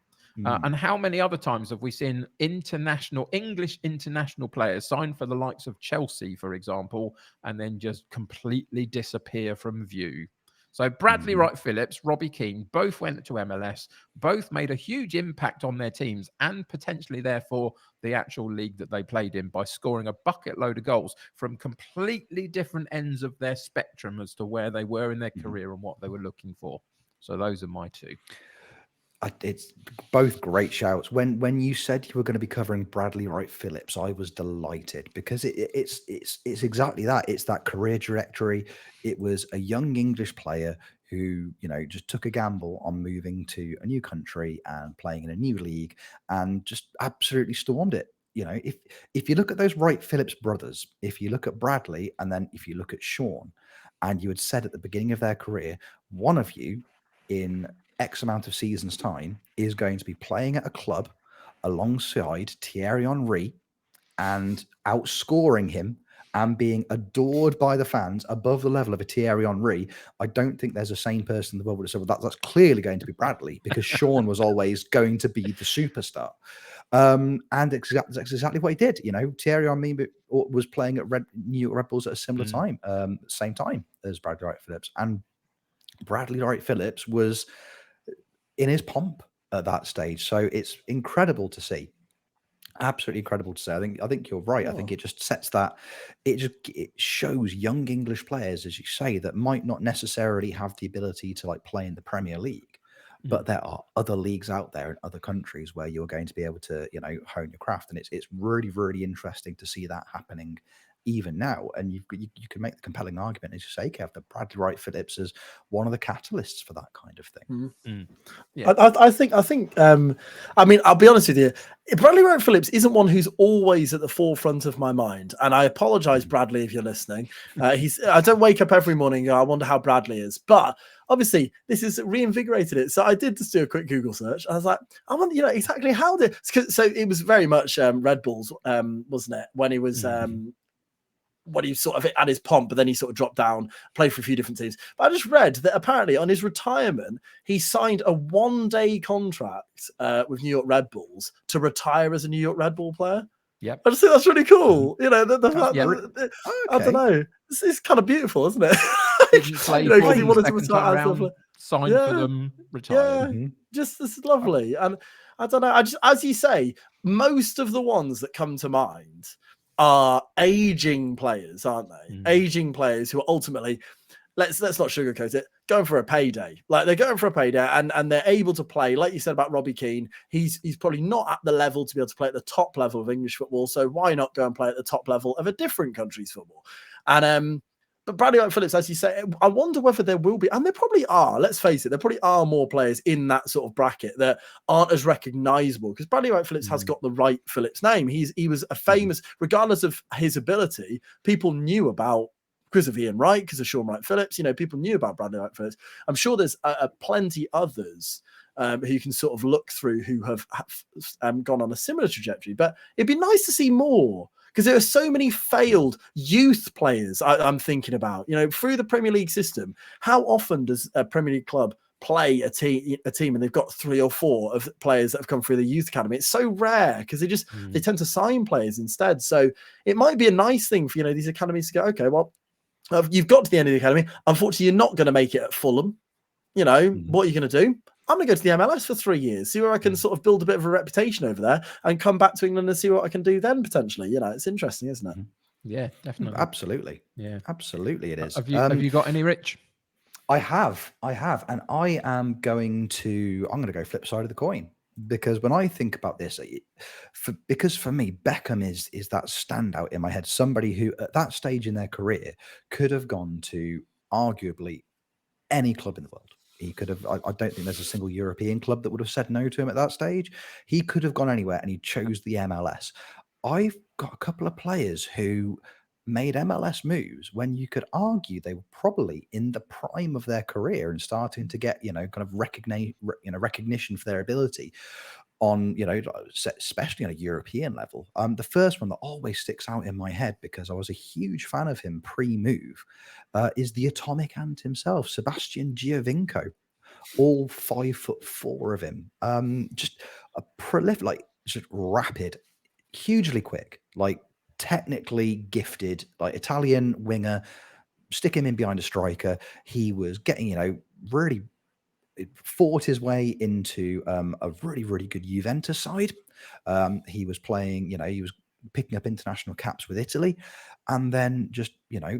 And how many other times have we seen English international players sign for the likes of Chelsea, for example, and then just completely disappear from view? So Bradley Wright Phillips, Robbie Keane, both went to MLS, both made a huge impact on their teams and potentially, therefore, the actual league that they played in by scoring a bucket load of goals from completely different ends of their spectrum as to where they were in their career and what they were looking for. So those are my two. It's both great shouts. When you said you were going to be covering Bradley Wright Phillips, I was delighted because it's exactly that. It's that career trajectory. It was a young English player who, just took a gamble on moving to a new country and playing in a new league and just absolutely stormed it. If you look at those Wright Phillips brothers, if you look at Bradley and then if you look at Sean, and you had said at the beginning of their career, one of you in X amount of seasons time is going to be playing at a club alongside Thierry Henry and outscoring him and being adored by the fans above the level of a Thierry Henry. I don't think there's a sane person in the world that said, well, that's clearly going to be Bradley, because Sean was always going to be the superstar. And that's exactly what he did. Thierry Henry was playing at New York Red Bulls at a similar time, same time as Bradley Wright Phillips. And Bradley Wright Phillips was in his pomp at that stage. So it's incredible to see. Absolutely incredible to see. I think you're right. I think it just sets that, it shows young English players, as you say, that might not necessarily have the ability to play in the Premier League, but there are other leagues out there in other countries where you're going to be able to, hone your craft. And it's really, really interesting to see that happening even now. And you can make the compelling argument, as you say, Kev, that Bradley Wright Phillips is one of the catalysts for that kind of thing. Yeah. I think I'll be honest with you, Bradley Wright Phillips isn't one who's always at the forefront of my mind, and I apologize, Bradley, if you're listening. I don't wake up every morning and go, I wonder how Bradley is, but obviously this has reinvigorated it. So I did just do a quick Google search. I was like, I wonder, exactly how so it was very much Red Bulls, wasn't it, when he was when he sort of had his pomp, but then he sort of dropped down, played for a few different teams. But I just read that apparently on his retirement, he signed a 1-day contract with New York Red Bulls to retire as a New York Red Bull player. Yep. I just think that's really cool. I don't know. It's kind of beautiful, isn't it? Because he wanted to retire. Signed for them, retired. Yeah, just this is lovely. And I don't know. As you say, most of the ones that come to mind are aging players, aren't they? Aging players who are ultimately let's not sugarcoat it, going for a payday. Like they're going for a payday and they're able to play, like you said about Robbie Keane, he's probably not at the level to be able to play at the top level of English football. So why not go and play at the top level of a different country's football? And but Bradley Wright Phillips, as you say, I wonder whether there will be, and there probably are, let's face it, there probably are more players in that sort of bracket that aren't as recognizable, because Bradley Wright Phillips has got the Wright Phillips name. He was a famous, regardless of his ability, people knew about, because of Ian Wright, because of Sean Wright Phillips, people knew about Bradley Wright Phillips. I'm sure there's plenty others who you can sort of look through who have gone on a similar trajectory, but it'd be nice to see more. Because there are so many failed youth players I'm thinking about, through the Premier League system. How often does a Premier League club play a team and they've got 3 or 4 of players that have come through the youth academy? It's so rare because they tend to sign players instead. So it might be a nice thing for, these academies to go, okay, well, you've got to the end of the academy. Unfortunately, you're not going to make it at Fulham. What are you going to do? I'm going to go to the MLS for 3 years, see where I can sort of build a bit of a reputation over there and come back to England and see what I can do then potentially. It's interesting, isn't it? Yeah, definitely. Absolutely. Yeah, absolutely. It is. Have you got any, Rich? I have. And I'm going to go flip side of the coin, because when I think about this, because for me, Beckham is that standout in my head. Somebody who at that stage in their career could have gone to arguably any club in the world. He could have, I don't think there's a single European club that would have said no to him at that stage. He could have gone anywhere and he chose the MLS. I've got a couple of players who made MLS moves when you could argue they were probably in the prime of their career and starting to get, kind of recognition for their ability on, especially on a European level. The first one that always sticks out in my head, because I was a huge fan of him pre-move, is the atomic ant himself, Sebastian Giovinco. All 5'4" of him. Just a prolific, just rapid, hugely quick, technically gifted, Italian winger. Stick him in behind a striker. He was getting, really fought his way into a really, really good Juventus side. He was playing, he was picking up international caps with Italy. And then just,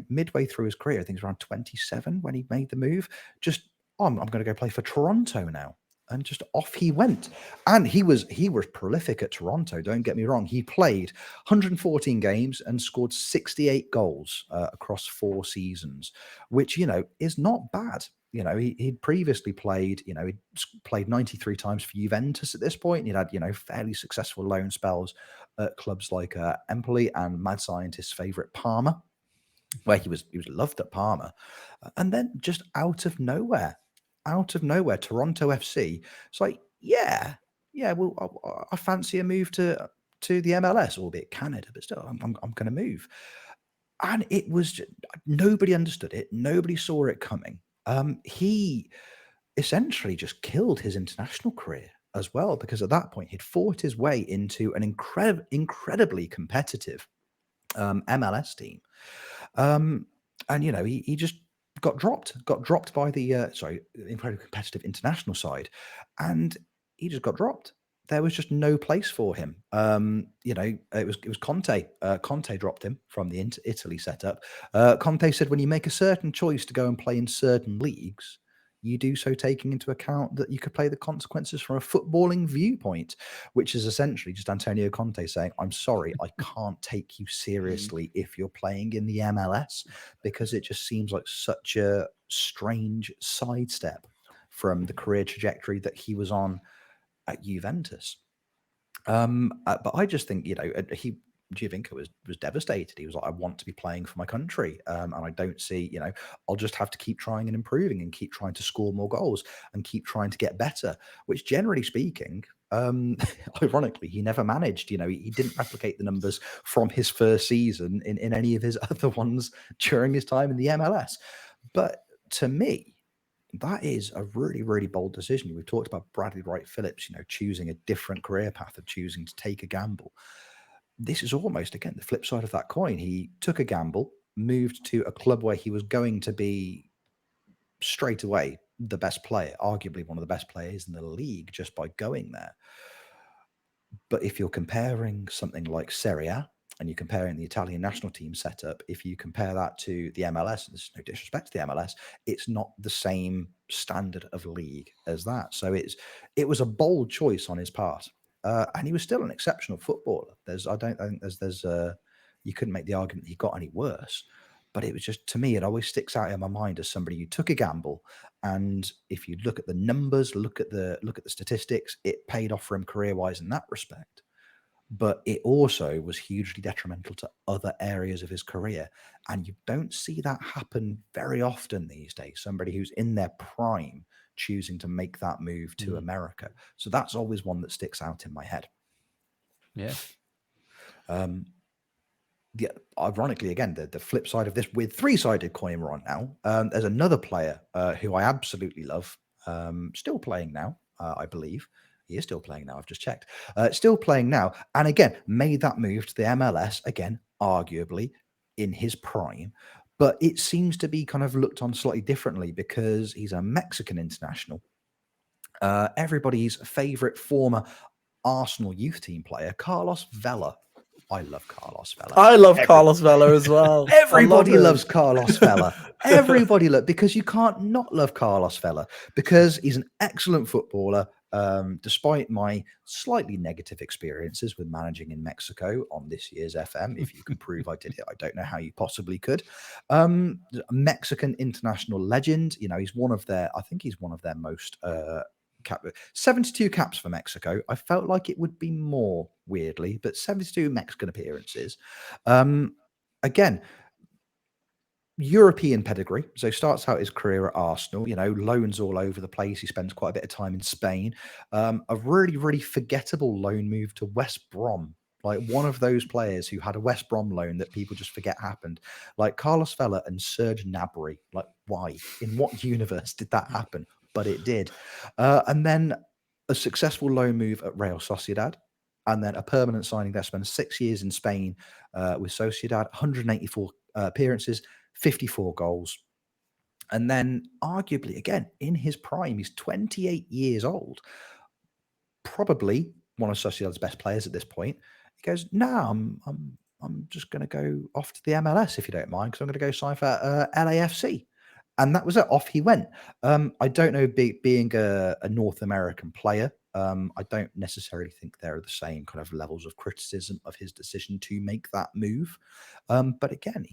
midway through his career, I think it was around 27 when he made the move, I'm going to go play for Toronto now. And just off he went. And he was prolific at Toronto, don't get me wrong. He played 114 games and scored 68 goals across 4 seasons, which, is not bad. He'd previously played, he'd played 93 times for Juventus at this point. He'd had, fairly successful loan spells at clubs like Empoli and Mad Scientist's favorite Parma, where he was loved at Parma. And then just out of nowhere, Toronto FC. It's like, yeah, well, I fancy a move to the MLS, albeit Canada, but still, I'm going to move. And it was just, nobody understood it. Nobody saw it coming. He essentially just killed his international career as well, because at that point he'd fought his way into an incredibly competitive MLS team. And he just got dropped by the incredibly competitive international side, and he just got dropped. There was just no place for him. It was Conte. Conte dropped him from the Italy setup. Conte said, when you make a certain choice to go and play in certain leagues, you do so taking into account that you could play the consequences from a footballing viewpoint, which is essentially just Antonio Conte saying, I'm sorry, I can't take you seriously if you're playing in the MLS, because it just seems like such a strange sidestep from the career trajectory that he was on at Juventus. But I just think, Giovinco was devastated. He was like, I want to be playing for my country. And I don't see, I'll just have to keep trying and improving and keep trying to score more goals and keep trying to get better, which generally speaking, ironically, he never managed. He didn't replicate the numbers from his first season in any of his other ones during his time in the MLS. But to me, that is a really, really bold decision. We've talked about Bradley Wright Phillips, choosing a different career path, of choosing to take a gamble. This is almost, again, the flip side of that coin. He took a gamble, moved to a club where he was going to be straight away the best player, arguably one of the best players in the league, just by going there. But if you're comparing something like Serie A and you compare in the Italian national team setup, if you compare that to the MLS, and there's no disrespect to the MLS, it's not the same standard of league as that. So it was a bold choice on his part, and he was still an exceptional footballer. I don't think there's you couldn't make the argument that he got any worse. But it was just, to me, it always sticks out in my mind as somebody who took a gamble. And if you look at the numbers, look at the statistics, it paid off for him career-wise in that respect. But it also was hugely detrimental to other areas of his career. And you don't see that happen very often these days. Somebody who's in their prime choosing to make that move to America. So that's always one that sticks out in my head. Yeah. Yeah, ironically, again, the flip side of this with three-sided coin we're on now. There's another player who I absolutely love, still playing now, I believe. He is still playing now. I've just checked. Still playing now. And again, made that move to the MLS, again, arguably in his prime. But it seems to be kind of looked on slightly differently because he's a Mexican international. Everybody's favorite former Arsenal youth team player, Carlos Vela. I love Carlos Vela. I love Carlos Vela as well. Everybody loves Carlos Vela. Everybody because you can't not love Carlos Vela because he's an excellent footballer. Despite my slightly negative experiences with managing in Mexico on this year's FM, if you can prove I did it, I don't know how you possibly could. Mexican international legend. You know, he's one of their most 72 caps for Mexico. I felt like it would be more, weirdly, but 72 Mexican appearances. Again, European pedigree. So starts out his career at Arsenal, you know, loans all over the place. He spends quite a bit of time in Spain. A really, really forgettable loan move to West Brom. Like one of those players who had a West Brom loan that people just forget happened. Like Carlos Vela and Serge Gnabry. Like why? In what universe did that happen? But it did. And then a successful loan move at Real Sociedad. And then a permanent signing there, spent 6 years in Spain with Sociedad, 184 appearances, 54 goals. And then arguably, again, in his prime, he's 28 years old. Probably one of Sociedad's best players at this point. He goes, no, I'm just going to go off to the MLS, if you don't mind, because I'm going to go sign for LAFC. And that was it. Off he went. I don't know, being a North American player, I don't necessarily think there are the same kind of levels of criticism of his decision to make that move. But again,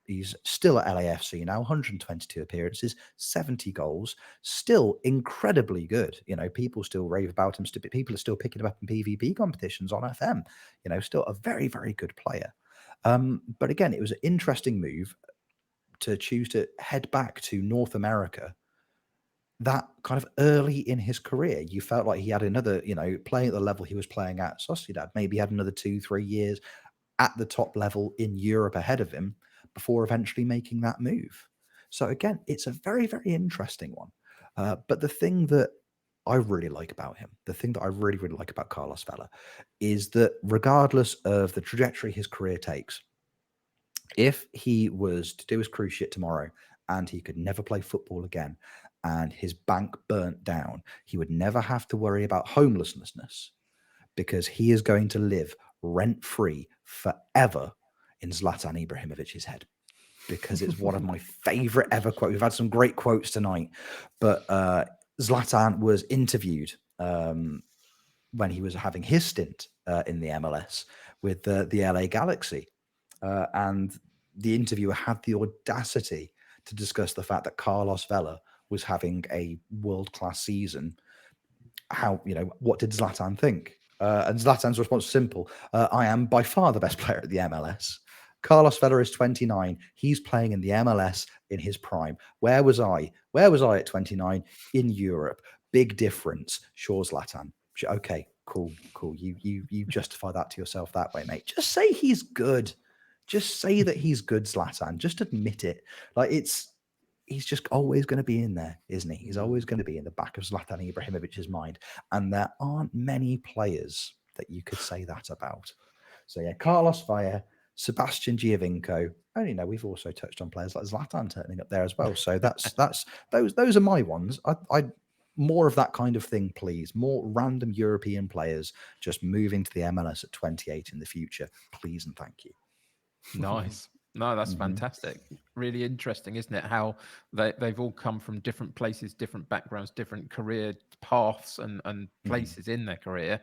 he's still at LAFC now, 122 appearances, 70 goals, still incredibly good. You know, people still rave about him. People are still picking him up in PvP competitions on FM. You know, still a very, very good player. But again, it was an interesting move to choose to head back to North America that kind of early in his career. You felt like he had another, you know, playing at the level he was playing at Sociedad, maybe he had another 2-3 years at the top level in Europe ahead of him before eventually making that move. So again, it's a very, very interesting one. But the thing that I really like about him, the thing that I really, really like about Carlos Vela is that regardless of the trajectory his career takes, if he was to do his cruise ship tomorrow and he could never play football again and his bank burnt down, he would never have to worry about homelessness because he is going to live rent-free forever in Zlatan Ibrahimovic's head, because it's one of my favorite ever quotes. We've had some great quotes tonight, but Zlatan was interviewed when he was having his stint in the MLS with the LA Galaxy. And the interviewer had the audacity to discuss the fact that Carlos Vela was having a world-class season. How, you know, what did Zlatan think? And Zlatan's response was simple. I am by far the best player at the MLS. Carlos Vela is 29. He's playing in the MLS in his prime. Where was I? Where was I at 29? In Europe. Big difference. Sure, Zlatan. Okay, cool. You justify that to yourself that way, mate. Just say he's good. Just say that he's good, Zlatan. Just admit it. Like, he's just always going to be in there, isn't he? He's always going to be in the back of Zlatan Ibrahimovic's mind. And there aren't many players that you could say that about. So yeah, Carlos Vela, Sebastian Giovinco. And you know, we've also touched on players like Zlatan turning up there as well. So those are my ones. more of that kind of thing, please. More random European players just moving to the MLS at 28 in the future, please and thank you. Nice. No, that's fantastic. Really interesting, isn't it? How they've all come from different places, different backgrounds, different career paths and places in their career.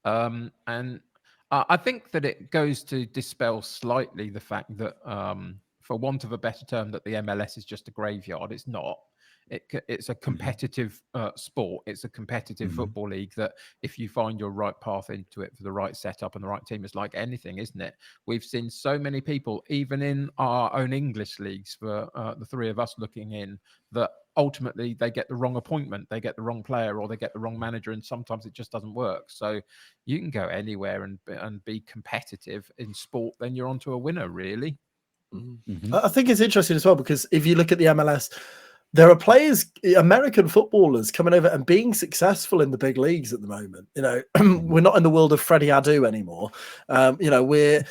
And I think that it goes to dispel slightly the fact that, for want of a better term, that the MLS is just a graveyard. It's not. It's a competitive sport. It's a competitive football league that if you find your right path into it for the right setup and the right team, it's like anything, isn't it? We've seen so many people, even in our own English leagues, for the three of us looking in, that ultimately they get the wrong appointment, they get the wrong player, or they get the wrong manager, and sometimes it just doesn't work. So you can go anywhere and be competitive in sport, then you're onto a winner, really. I think it's interesting as well, because if you look at the MLS, there are players, American footballers, coming over and being successful in the big leagues at the moment. You know, we're not in the world of Freddie Adu anymore. You know, we're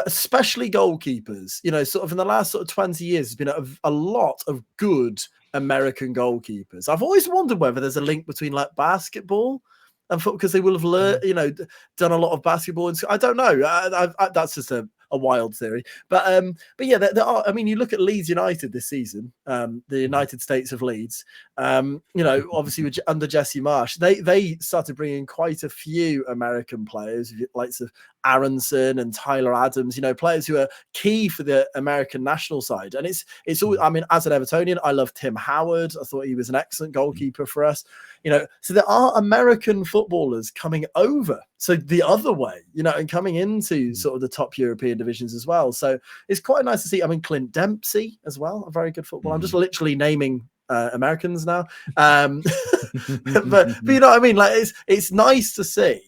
especially goalkeepers. You know, sort of in the last sort of 20 years, there's been a lot of good American goalkeepers. I've always wondered whether there's a link between like basketball and football, because they will have learned, you know, done a lot of basketball. And I don't know. That's just a wild theory, but yeah, there are. I mean, you look at Leeds United this season, the United States of Leeds. You know, obviously under Jesse Marsh, they started bringing quite a few American players, like Aronson and Tyler Adams. You know, players who are key for the American national side. And it's all. I mean, as an Evertonian, I love Tim Howard. I thought he was an excellent goalkeeper for us. You know, so there are American footballers coming over. So the other way, you know, and coming into sort of the top European divisions as well. So it's quite nice to see. I mean, Clint Dempsey as well, a very good footballer. I'm just literally naming Americans now. But you know what I mean? Like it's nice to see.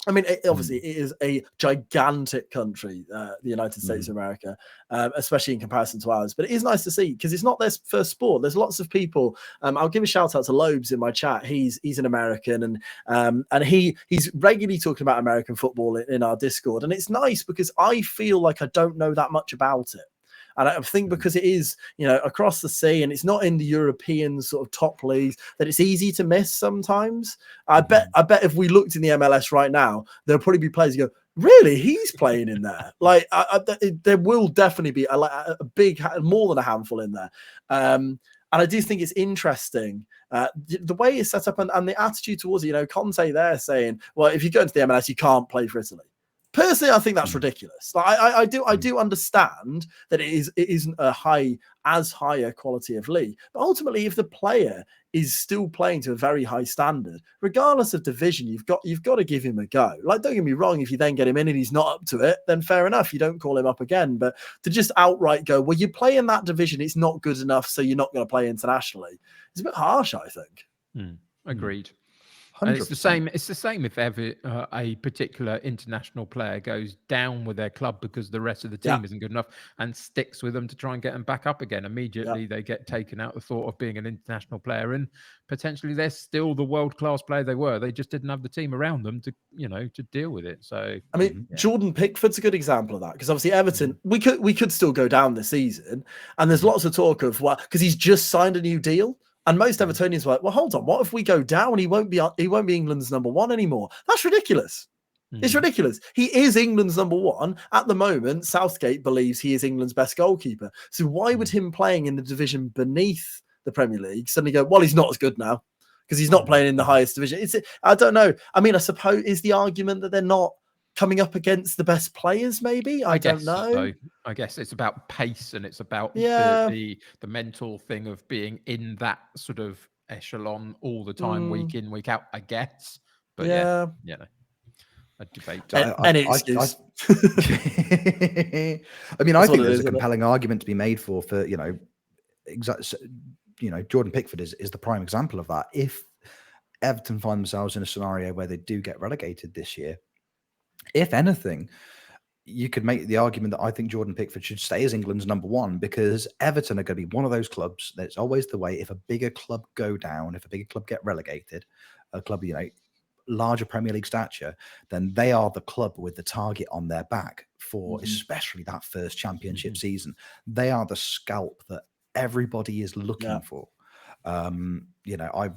I mean, obviously, it is a gigantic country, the United States of America, especially in comparison to ours. But it is nice to see, because it's not their first sport. There's lots of people. I'll give a shout out to Lobes in my chat. He's an American, and he's regularly talking about American football in our Discord. And it's nice, because I feel like I don't know that much about it. And I think because it is, you know, across the sea and it's not in the European sort of top leagues, that it's easy to miss sometimes. I bet if we looked in the MLS right now, there'll probably be players who go, really, he's playing in there. Like there will definitely be a big, more than a handful in there. And I do think it's interesting the way it's set up and the attitude towards it. You know, Conte there saying, well, if you go into the MLS, you can't play for Italy. Personally, I think that's ridiculous. Like, I do understand that it isn't as high a quality of league, but ultimately, if the player is still playing to a very high standard, regardless of division, you've got to give him a go. Like, don't get me wrong, if you then get him in and he's not up to it, then fair enough, you don't call him up again. But to just outright go, well, you play in that division, it's not good enough, so you're not going to play internationally. It's a bit harsh, I think. Agreed. And it's the same. It's the same if ever a particular international player goes down with their club because the rest of the team isn't good enough and sticks with them to try and get them back up again. Immediately they get taken out the thought of being an international player, and potentially they're still the world-class player they were. They just didn't have the team around them to, you know, to deal with it. So I mean, Jordan Pickford's a good example of that, because obviously Everton, we could still go down this season, and there's lots of talk of because he's just signed a new deal. And most Evertonians were like, well, hold on, what if we go down? He won't be England's number one anymore. That's ridiculous. It's ridiculous. He is England's number one. At the moment, Southgate believes he is England's best goalkeeper. So why would him playing in the division beneath the Premier League suddenly go, well, he's not as good now because he's not playing in the highest division? I don't know. I mean, I suppose is the argument that they're not coming up against the best players, maybe? I don't know. So. I guess it's about pace, and it's about the mental thing of being in that sort of echelon all the time, week in, week out, I guess. But a debate. Any excuse. I mean, I think there's a compelling argument to be made for you know, Jordan Pickford is the prime example of that. If Everton find themselves in a scenario where they do get relegated this year, if anything, you could make the argument that I think Jordan Pickford should stay as England's number one, because Everton are going to be one of those clubs that's always the way. If a bigger club go down, if a bigger club get relegated, a club, you know, larger Premier League stature, then they are the club with the target on their back for especially that first championship season. They are the scalp that everybody is looking for. You know,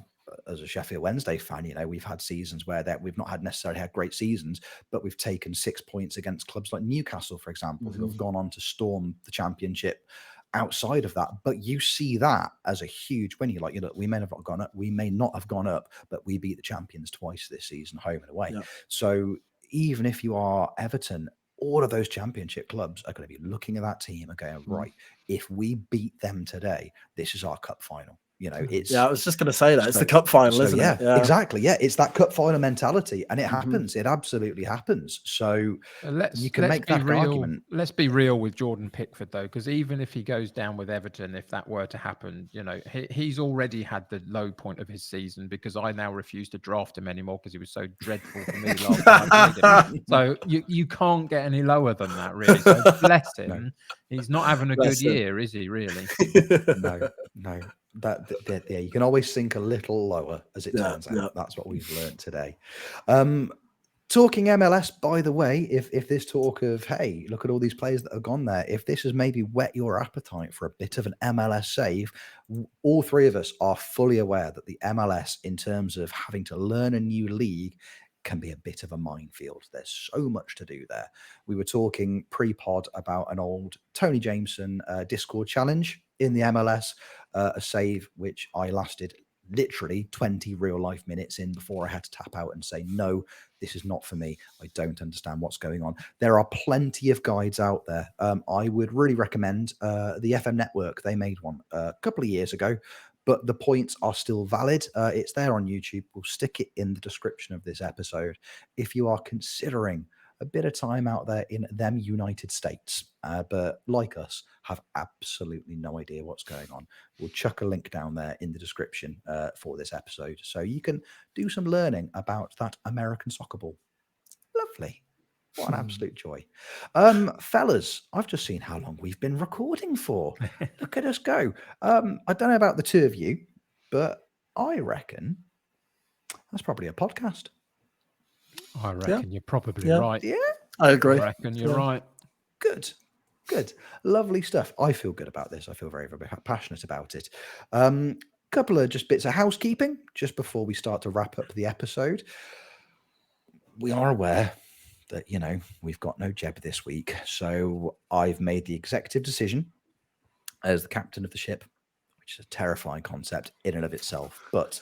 as a Sheffield Wednesday fan, you know, we've had seasons where we've not necessarily had great seasons, but we've taken 6 points against clubs like Newcastle, for example, who have gone on to storm the Championship outside of that. But you see that as a huge win. You're like, you know, we may not have gone up, but we beat the champions twice this season, home and away. Yeah. So even if you are Everton, all of those Championship clubs are going to be looking at that team and going, right, if we beat them today, this is our cup final. You know, it's I was just going to say that it's the cup final, isn't it? Yeah, exactly. Yeah, it's that cup final mentality, and it happens. It absolutely happens. So you can make that argument. Let's be real with Jordan Pickford, though, because even if he goes down with Everton, if that were to happen, you know, he's already had the low point of his season, because I now refuse to draft him anymore because he was so dreadful for me last time I played him. So you can't get any lower than that, really. So bless him. No. He's not having a good year, is he? Really? No. Yeah, you can always sink a little lower, as it turns out. That's what we've learned today. Talking MLS, by the way, if this talk of, hey, look at all these players that have gone there, if this has maybe whet your appetite for a bit of an MLS save, all three of us are fully aware that the MLS, in terms of having to learn a new league, can be a bit of a minefield. There's so much to do there. We were talking pre-pod about an old Tony Jameson Discord challenge in the MLS, a save which I lasted literally 20 real life minutes in before I had to tap out and say, no, this is not for me. I don't understand what's going on. There are plenty of guides out there. I would really recommend the FM Network. They made one a couple of years ago, but the points are still valid. It's there on YouTube. We'll stick it in the description of this episode. If you are considering a bit of time out there in them United States, but like us, have absolutely no idea what's going on, we'll chuck a link down there in the description for this episode, so you can do some learning about that American soccer ball. Lovely. What an absolute joy. Fellas, I've just seen how long we've been recording for. Look at us go. I don't know about the two of you, but I reckon that's probably a podcast. I reckon you're probably right. Yeah, I agree. I reckon you're right. Good. Lovely stuff. I feel good about this. I feel very, very passionate about it. Couple of just bits of housekeeping just before we start to wrap up the episode. We are aware that, you know, we've got no Jeb this week. So I've made the executive decision as the captain of the ship, which is a terrifying concept in and of itself. But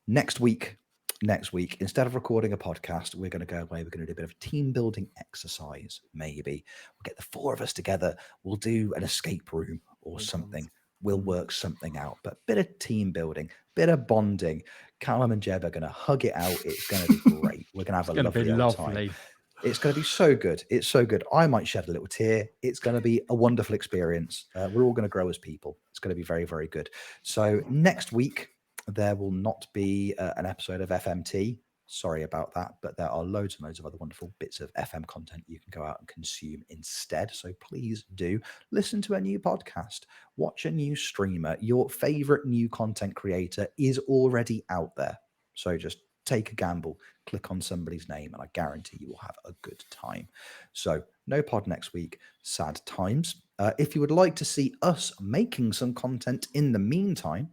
next week, instead of recording a podcast, we're going to go away. We're going to do a bit of a team building exercise. Maybe we'll get the four of us together. We'll do an escape room or something. We'll work something out, but a bit of team building, bit of bonding. Callum and Jeb are going to hug it out. It's going to be great. We're going to have a lovely old time. It's going to be so good. It's so good. I might shed a little tear. It's going to be a wonderful experience. We're all going to grow as people. It's going to be very, very good. So next week, there will not be an episode of FMT. Sorry about that, but there are loads and loads of other wonderful bits of FM content you can go out and consume instead. So please do listen to a new podcast, watch a new streamer. Your favorite new content creator is already out there. So just take a gamble, click on somebody's name, and I guarantee you will have a good time. So no pod next week. Sad times. If you would like to see us making some content in the meantime,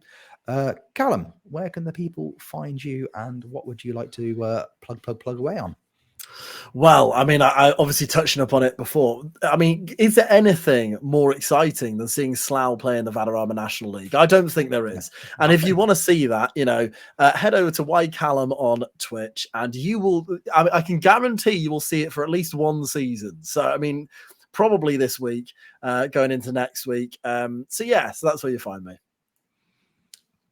Callum, where can the people find you, and what would you like to plug away on? Well, I mean, I obviously touching up on it before. I mean, is there anything more exciting than seeing Slough play in the Vanarama National League? I don't think there is. And if you want to see that, you know, head over to WhyCallum on Twitch, and you will. I can guarantee you will see it for at least one season. So, I mean, probably this week, going into next week. So that's where you find me.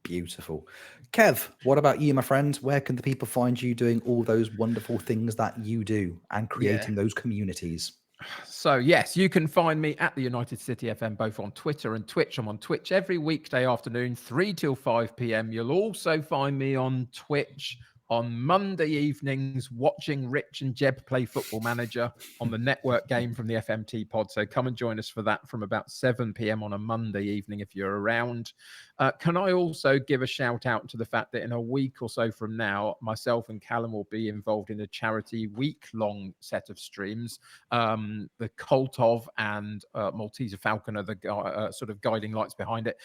Beautiful. Kev, what about you, my friend? Where can the people find you doing all those wonderful things that you do and creating those communities? So, yes, you can find me at the United City FM, both on Twitter and Twitch. I'm on Twitch every weekday afternoon, 3 till 5 p.m. You'll also find me on Twitch on Monday evenings watching Rich and Jeb play Football Manager on the network game from the FMT pod. So come and join us for that from about 7 p.m. on a Monday evening if you're around. Can I also give a shout out to the fact that in a week or so from now, myself and Callum will be involved in a charity week-long set of streams. The Cult of and Malteser Falcon are the sort of guiding lights behind it.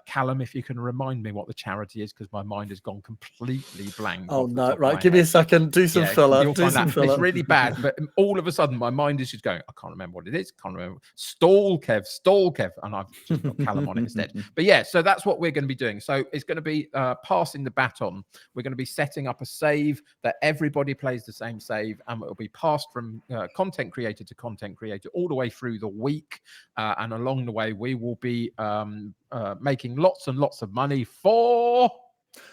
Callum, if you can remind me what the charity is, because my mind has gone completely blank. Oh no! Right, give me a second. Do some filler. You'll find that it's really bad. But all of a sudden, my mind is just going. I can't remember what it is. Can't remember. Stall Kev, and I've just got Callum on it instead. But yeah, so that's what we're going to be doing. So it's going to be passing the baton. We're going to be setting up a save that everybody plays the same save, and it'll be passed from content creator to content creator all the way through the week. And along the way, we will be making lots and lots of money for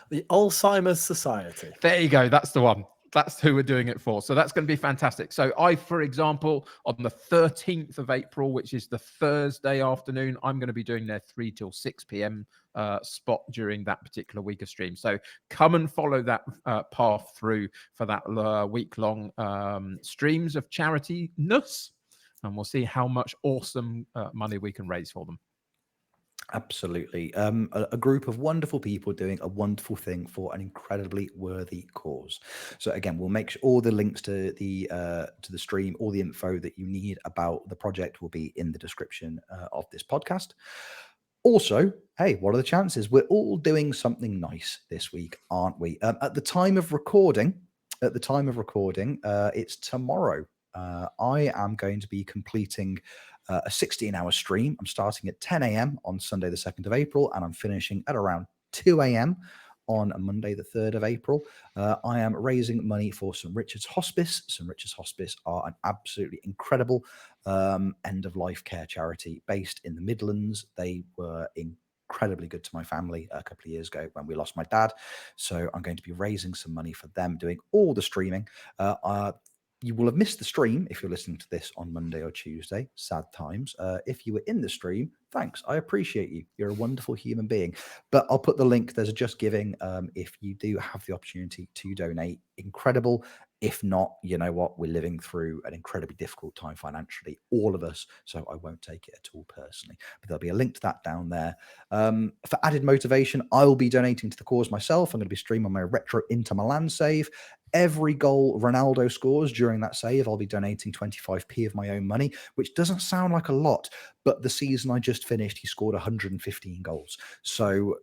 the Alzheimer's Society. There you go. That's the one. That's who we're doing it for. So that's going to be fantastic. So for example, on the 13th of April, which is the Thursday afternoon, I'm going to be doing their 3 till 6 p.m. Spot during that particular week of stream. So come and follow that path through for that week-long streams of charity-ness, and we'll see how much awesome money we can raise for them. Absolutely. A group of wonderful people doing a wonderful thing for an incredibly worthy cause. So again, we'll make sure all the links to the stream, all the info that you need about the project will be in the description of this podcast. Also, hey, what are the chances? We're all doing something nice this week, aren't we? At the time of recording, it's tomorrow. I am going to be completing a 16-hour stream. I'm starting at 10 a.m. on Sunday, the 2nd of April, and I'm finishing at around 2 a.m. on Monday, the 3rd of April. I am raising money for St. Richard's Hospice. St. Richard's Hospice are an absolutely incredible end-of-life care charity based in the Midlands. They were incredibly good to my family a couple of years ago when we lost my dad. So I'm going to be raising some money for them, doing all the streaming. You will have missed the stream if you're listening to this on Monday or Tuesday. Sad times. If you were in the stream, thanks. I appreciate you. You're a wonderful human being. But I'll put the link. There's a Just Giving. If you do have the opportunity to donate, incredible. If not, you know what? We're living through an incredibly difficult time financially, all of us. So I won't take it at all personally. But there'll be a link to that down there. For added motivation, I will be donating to the cause myself. I'm going to be streaming my retro Inter Milan save. Every goal Ronaldo scores during that save, I'll be donating 25p of my own money, which doesn't sound like a lot, but the season I just finished, he scored 115 goals. So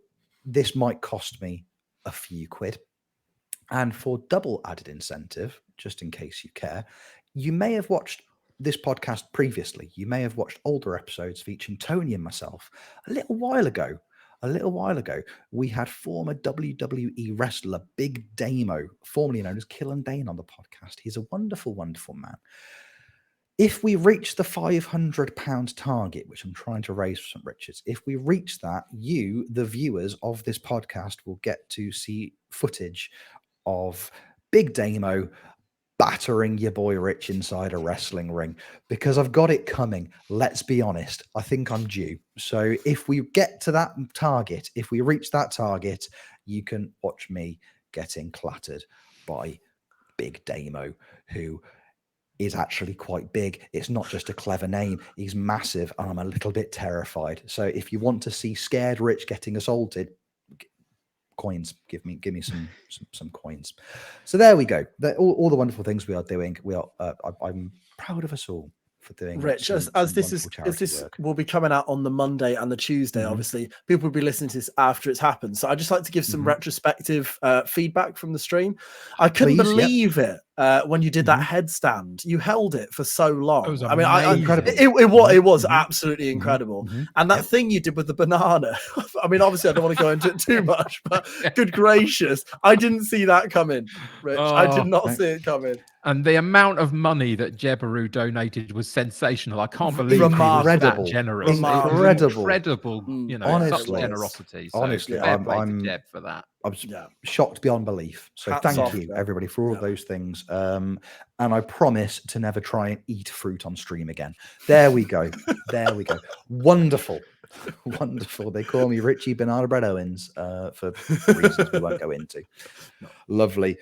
this might cost me a few quid. And for double added incentive, just in case you care, you may have watched this podcast previously. You may have watched older episodes featuring Tony and myself a little while ago. We had former WWE wrestler Big Damo, formerly known as Kill and Dane, on the podcast. He's a wonderful, wonderful man. If we reach the £500 target, which I'm trying to raise for St. Richard's, if we reach that, you, the viewers of this podcast, will get to see footage of Big Damo battering your boy Rich inside a wrestling ring, because I've got it coming. Let's be honest. I think I'm due. So if we get to that target, if we reach that target, you can watch me getting clattered by Big Damo, who is actually quite big. It's not just a clever name. He's massive, and I'm a little bit terrified. So if you want to see scared Rich getting assaulted, coins, give me some coins. So there we go. All the wonderful things we are doing. I'm proud of us all for doing. Rich, as this will be coming out on the Monday and the Tuesday, obviously people will be listening to this after it's happened. So I'd just like to give some retrospective feedback from the stream. I couldn't believe it when you did that headstand. You held it for so long. It was it was absolutely incredible. And that thing you did with the banana. I mean, obviously I don't want to go into it too much, but good gracious, I didn't see that coming, Rich. I did not see it coming. And the amount of money that Jebaru donated was sensational. I can't believe he was that generous. Incredible. You know, honestly, such generosity. So honestly, I'm Jeb for that. I'm shocked beyond belief. So thank you, everybody, for all of those things. And I promise to never try and eat fruit on stream again. There we go. Wonderful. Wonderful. They call me Richie Banana Bread Owens for reasons we won't go into. Lovely.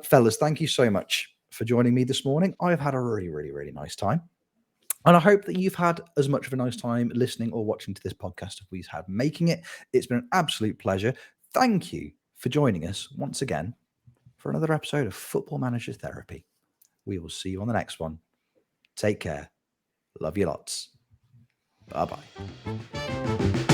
Fellas, thank you so much for joining me this morning. I've had a really, really, really nice time. And I hope that you've had as much of a nice time listening or watching to this podcast as we've had making it. It's been an absolute pleasure. Thank you for joining us once again for another episode of Football Manager Therapy. We will see you on the next one. Take care. Love you lots. Bye-bye.